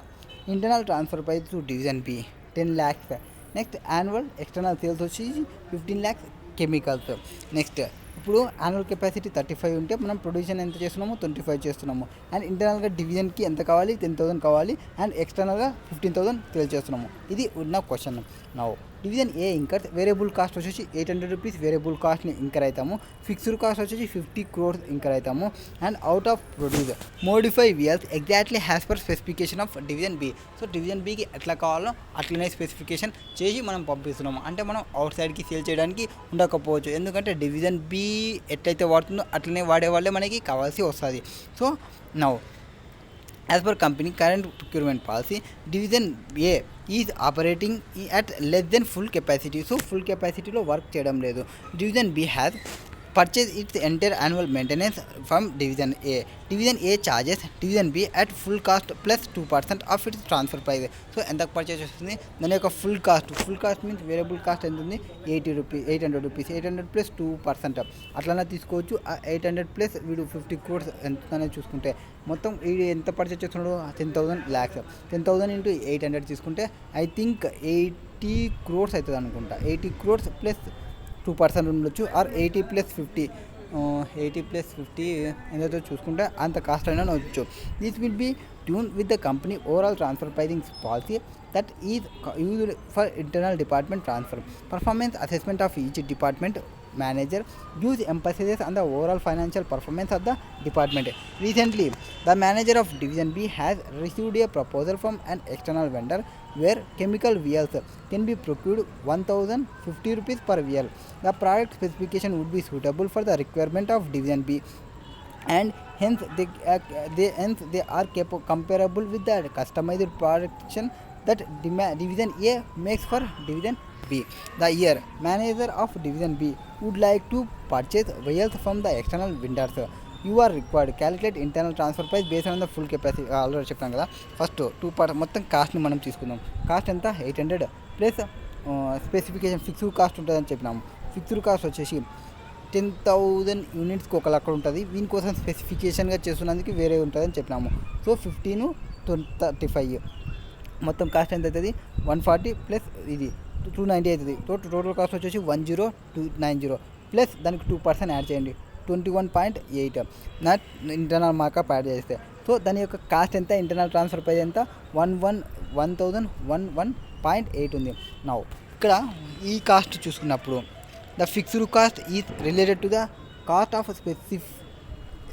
internal transfer price to division B 10 lakhs. Next annual external sales వచ్చి 15 lakhs chemicals. Next ఇప్పుడు annual capacity 35 ఉంటే మనం ప్రొడ్యూషన్ ఎంత చేస్తున్నాము 25 చేస్తున్నాము. And ఇంటర్నల్గా డివిజన్కి ఎంత కావాలి 10,000 కావాలి అండ్ ఎక్స్టర్నల్గా 15,000 సేల్ చేస్తున్నాము. ఇది ఉన్న question. Now division A incur variable cost వచ్చేసి 800 రూపీస్ వేరియబుల్ కాస్ట్ని ఇంకర్ అవుతాము. ఫిక్స్డ్ కాస్ట్ వచ్చేసి 50 crores ఇంకర్ అవుతాము. And out of produce modify vials exactly as per specification of division B. So division బికి ఎట్లా కావాలో అట్లనే స్పెసిఫికేషన్ చేసి మనం పంపిస్తున్నాము. అంటే మనం అవుట్ సైడ్కి సేల్ చేయడానికి ఉండకపోవచ్చు, ఎందుకంటే డివిజన్ బి ఎట్లయితే వాడుతుందో అట్లనే వాడే వాళ్ళే మనకి కావాల్సి వస్తుంది. So now as per company current procurement policy, division A is operating at less than full capacity. So full capacity లో వర్క్ చేయడం లేదు. division B has purchased its entire annual maintenance from division A. division A charges division B at full cost plus 2% of its transfer price. So ఎంత purchase వస్తుంది దాని యొక్క full cost means variable cost ఎంత ఉంది 800 rupees 800 plus 2% అట్లనే తీసుకోవచ్చు. 800 plus వీడు 50 crores ఎంత అనేది చూసుకుంటే మొత్తం వీడు ఎంత పర్చేస్ చేస్తున్నాడు 10,000 lakhs. 10,000 ఇంటూ 800 తీసుకుంటే ఐ థింక్ 80 crores అవుతుంది అనుకుంటా. 80 crores ప్లస్ 2% ఉండొచ్చు ఆర్ 80 ప్లస్ 50 ఎంతో చూసుకుంటే అంత కాస్ట్ అయినా ఉండొచ్చు. This will be tune with the company overall transfer pricing policy that is used for internal department transfer. Performance assessment of each department manager gives emphasis on the overall financial performance of the department. Recently, the manager of Division B has received a proposal from an external vendor where chemical vials can be procured 1,050 rupees per vial. The product specification would be suitable for the requirement of Division B and hence they are comparable with the customized production that Division A makes for Division B. The year manager of Division B would like to purchase vials from the external vendors. You are required calculate internal transfer price based on the full capacity. Already చెప్పాను కదా. First 2% మొత్తం కాస్ట్ని మనం తీసుకుందాం. Cost ఎంత 800 plus specification fixed cost ఉంటుందని చెప్పినాము. Fixed cost వచ్చేసి 10,000 యూనిట్స్కి ఒక లెక్క ఉంటుంది. దీనికోసం స్పెసిఫికేషన్గా చేస్తున్నందుకు వేరే ఉంటుందని చెప్పినాము. సో 15 35 మొత్తం కాస్ట్ ఎంత అవుతుంది 140 ప్లస్ ఇది 290 అవుతుంది. టోటల్ కాస్ట్ వచ్చేసి 10290 ప్లస్ దానికి 2% యాడ్ చేయండి. 21.8 నాట్ ఇంటర్నల్ మార్కప్ యాడ్ చేస్తే. సో దాని యొక్క కాస్ట్ ఎంత, ఇంటర్నల్ ట్రాన్స్ఫర్ ప్రైస్ ఎంత, 11,011.8 ఉంది. నౌ ఇక్కడ ఈ కాస్ట్ చూసుకున్నప్పుడు the fixed cost is related to the cost of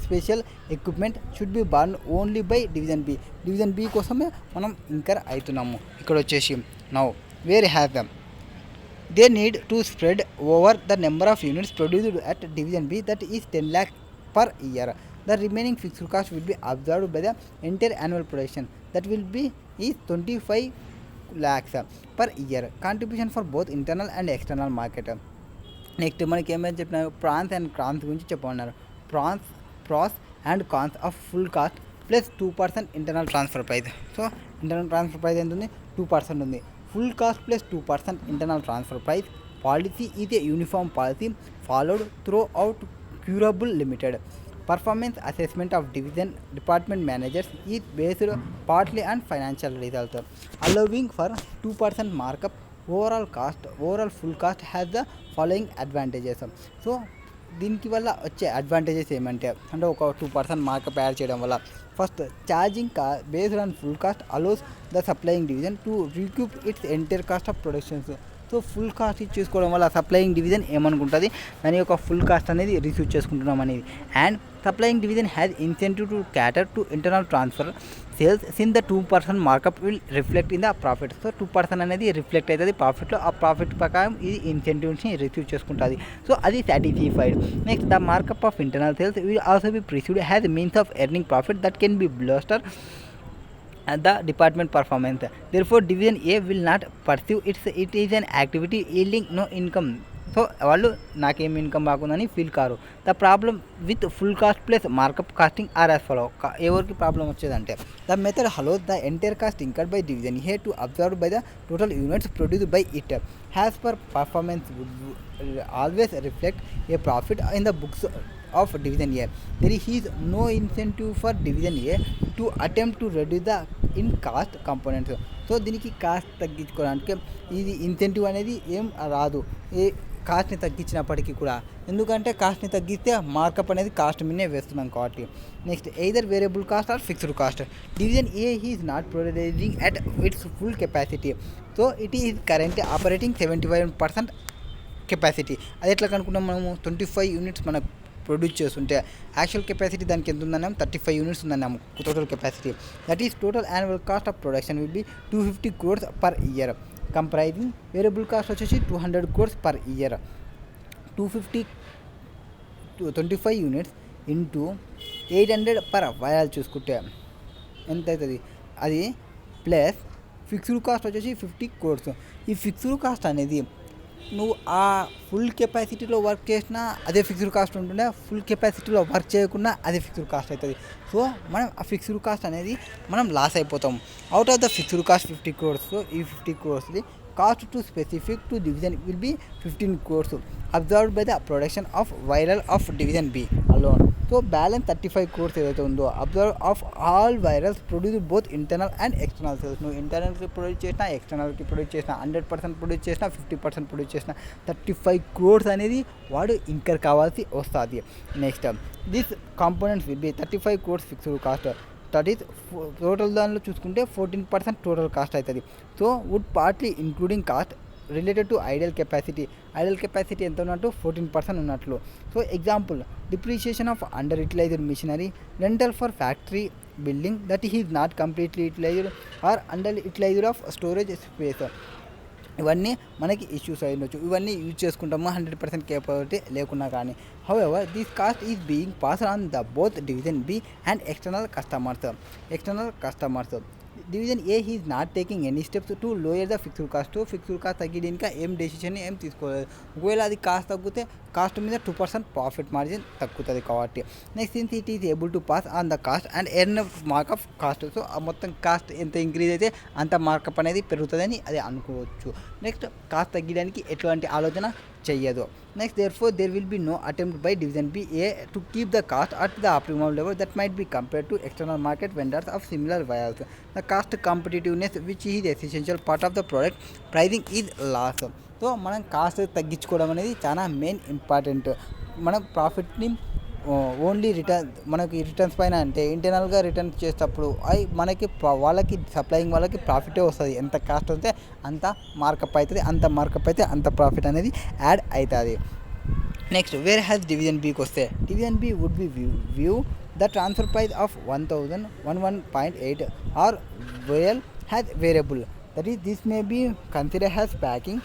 special equipment should be borne only by division B. Division B కోసమే మనం ఇంకర్ అవుతున్నాము. ఇక్కడ వచ్చేసి now where have them they need to spread over the number of units produced at division B that is 10 lakh per year. The remaining fixed cost will be absorbed by the entire annual production that will be is 25 lakhs per year. Contribution for both internal and external market. Next మనకి ఏమైనా చెప్పిన pros and cons గురించి చెప్పమన్నారు. Pros and cons of full cost plus 2% internal transfer price. So internal transfer price ఎంత ఉంది, 2% ఉంది. Full cost plus 2% internal transfer price policy is a uniform policy followed through Curable Limited. Performance assessment of division department managers is based partly on financial results, allowing for 2% markup. Overall full cost has the following advantages. So దీనికి వల్ల వచ్చే advantages ఏమంటే ఒక 2% markup add చేయడం వల్ల first charging based on full cost allows the supplying division to recoup its entire cost of productions. So full cost చేసుకోవడం వల్ల supplying division ఏమనుకుంటుంది, దాని యొక్క ఫుల్ కాస్ట్ అనేది రిసీవ్ చేసుకుంటున్నాం అనేది. And supplying division has incentive to cater to internal transfer sales since the 2% markup will reflect in the profit. So 2% అనేది reflect అవుతుంది ప్రాఫిట్లో. ఆ ప్రాఫిట్ ప్రకారం ఇది ఇన్సెంటివ్స్ని రిసీవ్ చేసుకుంటుంది. సో అది satisfied. Next the markup of internal sales will also be perceived as means of earning profit that can be bolster the department performance. Therefore division A will not pursue it is an activity yielding no income. So వాళ్ళు నాకేం income రాకుందని feel కారు. The problem with full cost plus markup costing are as follow. ఎవరికి problem వచ్చేదంటే the method allows the entire cost incurred by division A to absorb by the total units produced by it. As per performance would always reflect a profit in the books of division A. There is no incentive for division A to attempt to reduce the in cost components. So దీనికి cost తగ్గించుకోవడానికి ఇది incentive అనేది ఏం రాదు ఏ కాస్ట్ని తగ్గించినప్పటికీ కూడా. ఎందుకంటే కాస్ట్ని తగ్గిస్తే markup అనేది కాస్ట్ మీదే వేస్తున్నాం కాబట్టి. Next either variable cost or fixed cost. Division A is not producing at its full capacity. So it is currently operating 75% capacity. అది ఎట్లా కనుక్కున్నాం మనము, 25 యూనిట్స్ మనకు ప్రొడ్యూస్ చేస్తుంటే యాక్చువల్ కెపాసిటీ దానికి ఎంత ఉందన్నాము, 35 యూనిట్స్ ఉందన్నాము total capacity. That is total annual cost of production will be 250 crores per year. Comprising variable cost వచ్చేసి 200 crores per year. 25 units into 800 per vial చూసుకుంటే ఎంత అవుతుంది, అది ప్లస్ ఫిక్స్డ్ కాస్ట్ వచ్చేసి 50 crores. ఈ ఫిక్స్డ్ కాస్ట్ అనేది నువ్వు ఆ ఫుల్ కెపాసిటీలో వర్క్ చేసినా అదే ఫిక్స్డ్ కాస్ట్ ఉంటుండే, ఫుల్ కెపాసిటీలో వర్క్ చేయకుండా అదే ఫిక్స్డ్ కాస్ట్ అవుతుంది. సో మనం ఆ ఫిక్స్డ్ కాస్ట్ అనేది మనం లాస్ అయిపోతాం. Out of the fixed cost 50 crores. So ఈ 50 crores cost to specific to division will be 15 crores absorbed by the production of vial of division B alone. So balance 35 crores ఏదైతే ఉందో absorb of all vials produce both internal and external sales. నువ్వు ఇంటర్నల్కి produce చేసినా ఎక్స్టర్నల్కి produce చేసినా 100% produce చేసినా 50% produce చేసినా 35 crores అనేది వాడు ఇంకర్ కావాల్సి వస్తుంది. Next this components will be 35 crores fixed cost. That is total దానిలో చూసుకుంటే 14% టోటల్ కాస్ట్ అవుతుంది. So would partly including cost related to ideal capacity. Ideal capacity ఎంత ఉన్నట్టు 14% ఉన్నట్లు. So example depreciation of under utilized machinery, rental for factory building that is not completely utilized or under utilized of storage space. ఇవన్నీ మనకి issues అయి ఉండొచ్చు. ఇవన్నీ use చేసుకుంటాము 100% capability లేకున్నా కానీ. However this cost is being passed on the both division B and external customers. Division A is not taking any steps to lower the fixed cost. Fixed cost తగ్గినాక ఏం decision ఏం తీసుకోలేదు. ఒకవేళ అది cost తగ్గితే cost మీద 2% profit margin తగ్గుతుంది కాబట్టి. Next since it is able to pass on the cost and earn markup cost. So ఆ మొత్తం కాస్ట్ ఎంత ఇంక్రీజ్ అయితే అంత మార్కప్ అనేది పెరుగుతుందని అది అనుకోవచ్చు. నెక్స్ట్ కాస్ట్ తగ్గడానికి ఎటువంటి ఆలోచన చెయ్యదు. Next therefore there will be no attempt by division B A to keep the cost at the optimum level that might be compared to external market vendors of similar vials. The cost competitiveness which is essential part of the product pricing is loss. So మనం cost తగ్గించుకోవడం అనేది చాలా main important. మనం ప్రాఫిట్ని only మనకి returns పైన అంటే ఇంటర్నల్గా return చేసేటప్పుడు మనకి వాళ్ళకి సప్లయింగ్ వాళ్ళకి ప్రాఫిటే వస్తుంది. ఎంత కాస్ట్ వస్తే అంత మార్కప్ అవుతుంది, అంత మార్కప్ అయితే అంత ప్రాఫిట్ అనేది యాడ్ అవుతుంది. నెక్స్ట్ వేర్ హ్యాస్ డివిజన్ బికి వస్తే division B would be view the transfer price of 1011.8 or well has variable. That is, this may be considered as packing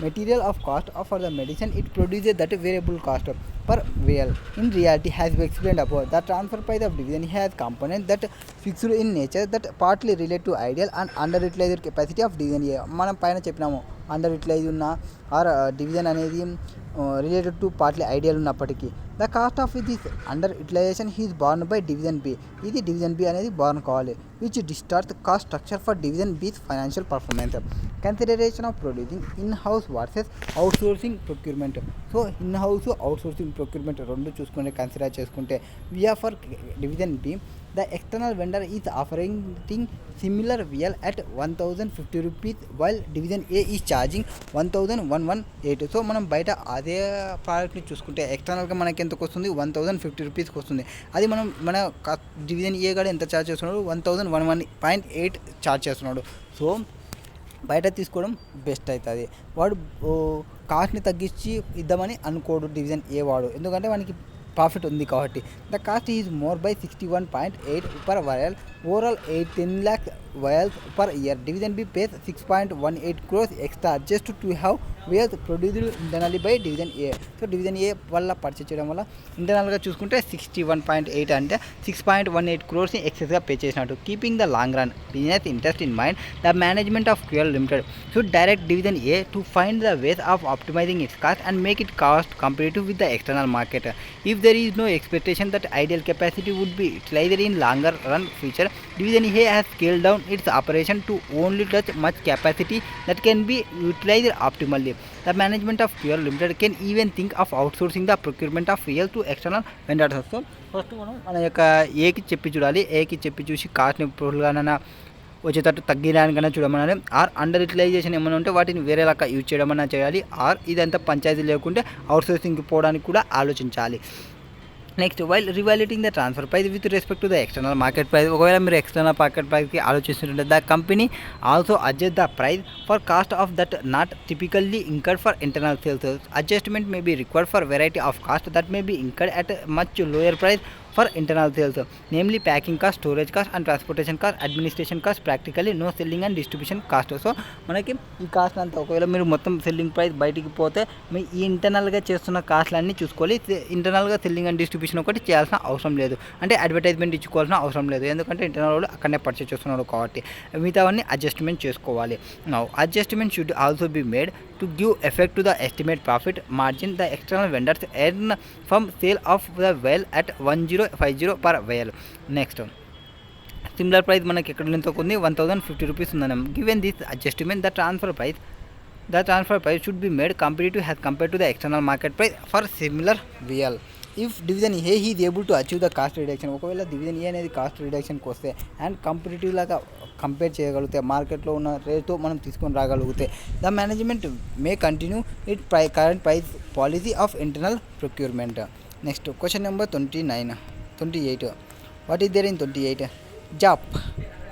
material of cost for the medicine it produces, that variable cost per vial. In reality, has been explained above, the transfer price of division has component that fixed in nature that partly relate to ideal and underutilized capacity of division A. మనం పైన చెప్పినాము under ఉన్న ఆర్ division అనేది related to partly ideal ఉన్నప్పటికీ the cost of this under utilisation is borne by division B. ఇది division B అనేది borne కావాలి, which distort cost structure for division B's financial performance. Consideration of producing in house versus outsourcing procurement. So in house outsourcing procurement రెండు చూసుకుంటే consider చేసుకుంటే we are for division B the external vendor is offering similar VL at 1050 rupees while division A is charging 1118. So మనం బయట అదే ప్రోడక్ట్ని చూసుకుంటే ఎక్స్టర్నల్గా మనకి ఎంతకు వస్తుంది 1050 రూపీస్కి వస్తుంది. అది మన డివిజన్ ఏ కూడా ఎంత ఛార్జ్ చేస్తున్నాడు 1118 ఛార్జ్ చేస్తున్నాడు. సో బయట తీసుకోవడం బెస్ట్ అవుతుంది. వాడు కాస్ట్ని తగ్గించి ఇద్దామని అనుకోడు డివిజన్ ఏ వాడు, ఎందుకంటే వానికి ప్రాఫిట్ ఉంది కాబట్టి. The cost is more by 61.8 per vial, overall 18 lakh vials per year. Division B pays 6.18 crores extra just to have vials produced internally by Division A. So division A వల్ల purchase చేయడం వల్ల ఇంటర్నల్గా చూసుకుంటే 61.8 అంటే 6.18 crores ఎక్సెస్గా pay చేసినట్టు. Keeping the long run business interest in mind, the management of QL limited should direct Division A to find the ways of optimizing its cost and make it cost competitive with the external market. If there is no expectation that ideal capacity would be utilized in longer run future, Division A has scaled down its operation to only touch much capacity that can be utilized optimally. The management of QL Limited can even think of outsourcing the procurement of fuel to external vendors. So first మనం మన యొక్క ఏకి చెప్పి చూడాలి, ఏకి చెప్పి చూసి కాస్ట్ని పొరుగానైనా వచ్చేటట్టు తగ్గిరానికైనా చూడమని, ఆర్ అండర్ యూటిలైజేషన్ ఏమైనా ఉంటే వాటిని వేరే లాగా యూజ్ చేయడమన్నా చేయాలి, ఆర్ ఇదంతా పంచాయతీ లేకుంటే అవుట్సోర్సింగ్కి పోవడానికి కూడా ఆలోచించాలి. Next while revaluating the transfer price with respect to the external market price. ఒకవేళ మీరు ఎక్స్టర్నల్ మార్కెట్ ప్రైస్కి ఆలోచిస్తుంటే the company also adjust the price for cost of that not typically incurred for internal sales. Adjustment may be required for variety of cost that may be incurred at much lower price for internal sales, namely packing cost, storage cost and transportation cost, administration cost, practically no selling and distribution cost. So మనకి ఈ cost అంతా ఒకవేళ మీరు మొత్తం selling price బయటికి పోతే మీ ఈ ఇంటర్నల్గా చేస్తున్న కాస్ట్లన్నీ చూసుకోవాలి. ఇంటర్నల్గా సెల్లింగ్ అండ్ డిస్ట్రిబ్యూషన్ ఒకటి చేయాల్సిన అవసరం లేదు, అంటే అడ్వర్టైజ్మెంట్ ఇచ్చుకోవాల్సిన అవసరం లేదు, ఎందుకంటే ఇంటర్నల్ వాళ్ళు అక్కడనే పర్చేస్ చేస్తున్నాడు కాబట్టి మిగతావన్నీ అడ్జస్ట్మెంట్ చేసుకోవాలి. Now adjustment should also be made to give effect to the estimate profit margin the external vendors earn from sale of the well at 1050 per vial. Next similar price మనకి ఎక్కడ నుంచి ఉంది 1050 rupees ఉందన్న. given this adjustment the transfer price should be made competitive as compared to the external market price for similar vial. If division A is able to achieve the cost reduction, ఒకవేళ division A అనేది cost రిడక్షన్కి వస్తే and competitive లాగా compare చేయగలిగితే మార్కెట్లో ఉన్న రేట్తో మనం తీసుకొని రాగలిగితే the management may continue it current price policy of internal procurement. Next question number 28. What is there in 28? Zap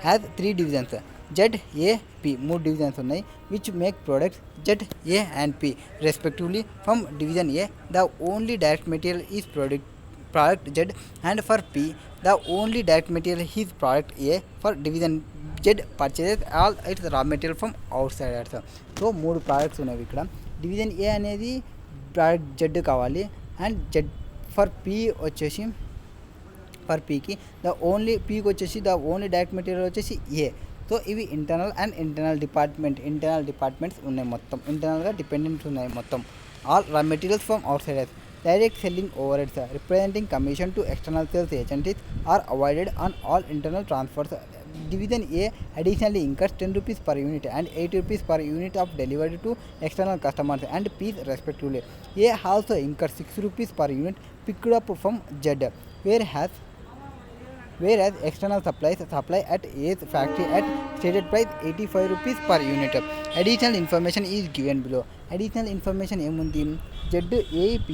has 3 divisions, Z, A, P. 3 divisions ఉన్నాయి which make products Z, A and P respectively. From division A the only direct material is product Z, and for P the only direct material is product A. For division Z purchases all its raw material from outsiders. So 3 products ఉన్నాయి ఇక్కడ. Division A అనేది product Z కావాలి, and Z for P వచ్చేసి for పీకి the only పీకి వచ్చేసి the only direct material వచ్చేసి A. సో ఇవి ఇంటర్నల్ డిపార్ట్మెంట్స్ ఉన్నాయి, మొత్తం ఇంటర్నల్గా డిపెండెంట్స్ ఉన్నాయి మొత్తం. All raw materials from outsiders. Direct selling overheads representing commission to external sales agents are avoided on all internal transfers. Division A additionally incurs 10 rupees per unit and 8 rupees per unit of delivery to external customers and P's respectively. A also incurs 6 rupees per unit picked up from Z, whereas external supplies supply at A's factory at stated price 85 rupees per unit. Additional information is given below. Additional information ఏముంది? Z, A, P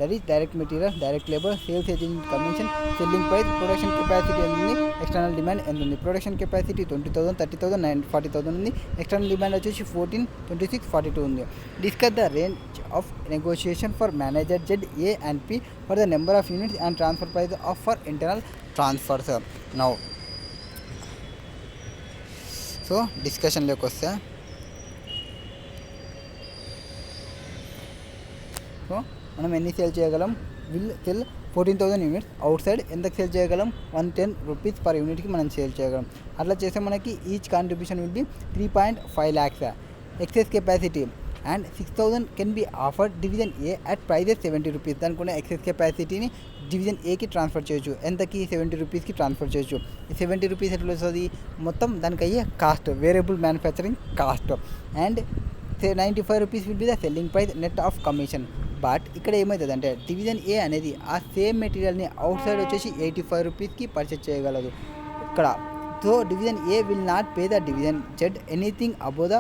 that is direct material, direct labour, sales agent commission, selling price, production capacity ఎంత ఉంది, external demand ఎంత ఉంది. Production capacity 20,000, 30,000, 40,000 ఉంది. External demand వచ్చేసి 14, 26, 42 ఉంది. Discuss the range of negotiation for manager Z A and P for the number of units and transfer price of for internal transfers. Now so డిస్కషన్లోకి వస్తే, so మనం ఎన్ని sale చేయగలం, will sell 14,000 units, outside ఎంతకు sale చేయగలం, 110 rupees per యూనిట్కి మనం sale చేయగలం. అట్లా చేస్తే మనకి each contribution will be 3.5 lakhs. Excess capacity and 6,000 can be offered division A at prices 70 rupees. దానికి ఉన్న ఎక్సెస్ కెపాసిటీని డివిజన్ ఏకి ట్రాన్స్ఫర్ చేయొచ్చు. ఎంతకి, 70 రూపీస్కి ట్రాన్స్ఫర్ చేయొచ్చు. ఈ 70 రూపీస్ ఎట్లా వస్తుంది, మొత్తం దానికి అయ్యే cost, variable manufacturing cost. And 95 rupees will be the selling price net of commission. But ఇక్కడ ఏమవుతుంది అంటే డివిజన్ ఏ అనేది ఆ సేమ్ మెటీరియల్ని అవుట్ సైడ్ వచ్చేసి 85 రూపీస్కి పర్చేస్ చేయగలదు ఇక్కడ. So division A will not pay the division Z anything above the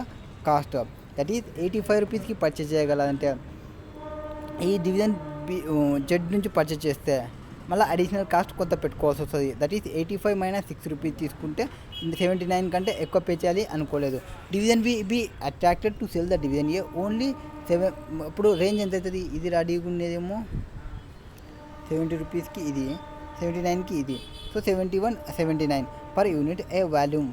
cost. That is 85 రూపీస్కి పర్చేస్ చేయగలదంటే ఈ డివిజన్ బి జెడ్ నుంచి పర్చేస్ చేస్తే మళ్ళీ అడిషనల్ కాస్ట్ కొంత పెట్టుకోవాల్సి వస్తుంది. దట్ ఈస్ 85 - 6 రూపీస్ తీసుకుంటే 79 కంటే ఎక్కువ పే చేయాలి అనుకోలేదు. Division B attracted to cell the division A only 7. ఇప్పుడు రేంజ్ ఎంత అవుతుంది, ఇది రెడీగా ఉండేదేమో 70 రూపీస్కి, ఇది 79కి, ఇది. So 71, 79 per unit. A volume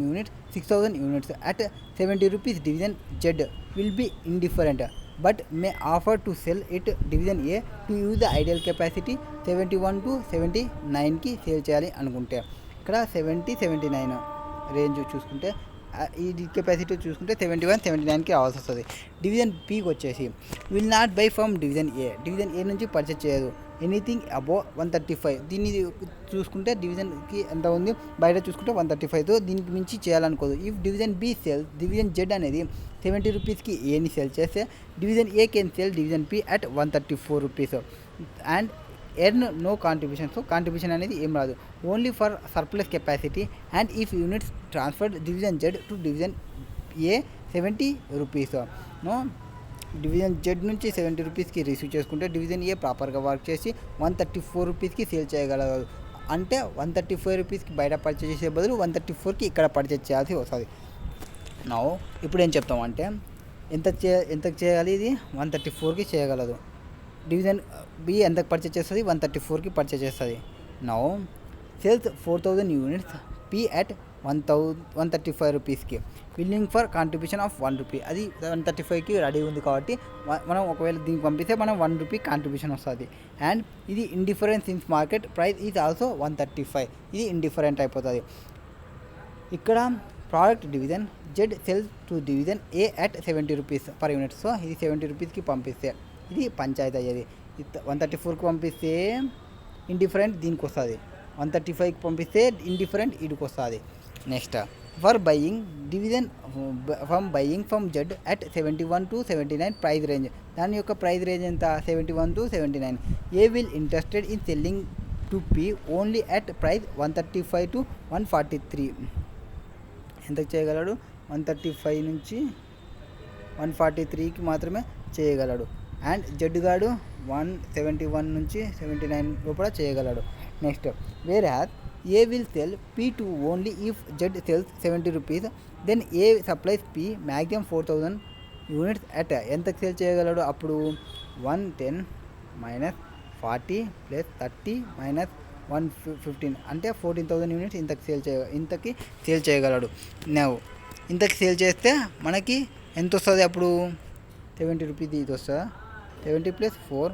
unit 6,000 units at 70 rupees. Division Z will be indifferent but may offer to sell it division A to use the ideal capacity 71 to 79కి sale చేయాలి అనుకుంటే. ఇక్కడ 70, 79 రేంజ్ చూసుకుంటే, ఈ కెపాసిటీ చూసుకుంటే 71, 79కి రావాల్సి వస్తుంది. Division పీకి వచ్చేసి will not buy from division A నుంచి పర్చేస్ చేయదు ఎనీథింగ్ అబోవ్ 135. దీన్ని చూసుకుంటే డివిజన్కి ఎంత ఉంది, బయట చూసుకుంటే 135. దీనికి మించి చేయాలనుకోదు. If division B sales division Z అనేది 70 రూపీస్కి ఏని సేల్ చేస్తే division A can sale division P at 134 rupees and earn no contribution. So contribution అనేది ఏం రాదు, only for surplus capacity. And if units transferred division Z to division A 70 rupees. No division Z నుంచి 70 రూపీస్కి receive చేసుకుంటే division ఏ ప్రాపర్గా work చేసి 134 రూపీస్కి sale చేయగలదు. అంటే 135 రూపీస్కి బయట పర్చేస్ చేసే బదులు 134కి ఇక్కడ పర్చేస్ చేయాల్సి వస్తుంది. నా ఇప్పుడు ఏం చెప్తామంటే ఎంతకు చేయాలి, ఇది 134కి చేయగలదు. డివిజన్ బి ఎంతకు పర్చేస్ చేస్తుంది, 134కి చేస్తుంది. Now sales 4,000 units P at 135 రూపీస్కి, billing for contribution of 1 rupee. అది 135కి రెడీ ఉంది కాబట్టి మనం ఒకవేళ దీనికి పంపిస్తే మనం 1 రూపీ కాంట్రిబ్యూషన్ వస్తుంది. అండ్ ఇది ఇండిఫరెన్స్ ఇన్స్ మార్కెట్ ప్రైస్ ఈజ్ ఆల్సో 135. ఇది ఇండిఫరెంట్ అయిపోతుంది. ఇక్కడ product division Z cells to division A at 70 rupees per unit. So ఇది 70 రూపీస్కి పంపిస్తే ఇది పంచాయతీ అయ్యేది. 134కి పంపిస్తే ఇండిఫరెంట్ దీనికి వస్తుంది, 135కి పంపిస్తే ఇండిఫరెంట్ వీడికి వస్తుంది. Next for buying division from Z at 71 to 79 price range. దాని యొక్క ప్రైస్ రేంజ్ ఎంత, 71 to 79. A will interested in selling to P only at price 135 to 143. ఎంతకు చేయగలడు, 135 నుంచి 143కి మాత్రమే చేయగలడు. అండ్ జెడ్ గాడు 171 నుంచి 79 లోపల చేయగలడు. Next where has A will sell P to only if Z sells 70 rupees then A supplies P maximum 4,000 units at. ఎంతకు సేల్ చేయగలడు అప్పుడు, 110 - 40 + 30 - 115 అంటే 14,000 యూనిట్స్ ఇంతకి సేల్ చేయగలడు. ఇంతకి సేల్ చేస్తే మనకి ఎంత వస్తుంది అప్పుడు, 70 రూపీస్ ఇది వస్తుందా, 70 + 4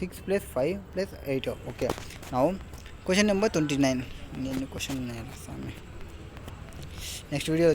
6 + 5 + 8. ఓకే. Now question number 29. నేను క్వశ్చన్ నెక్స్ట్ వీడియో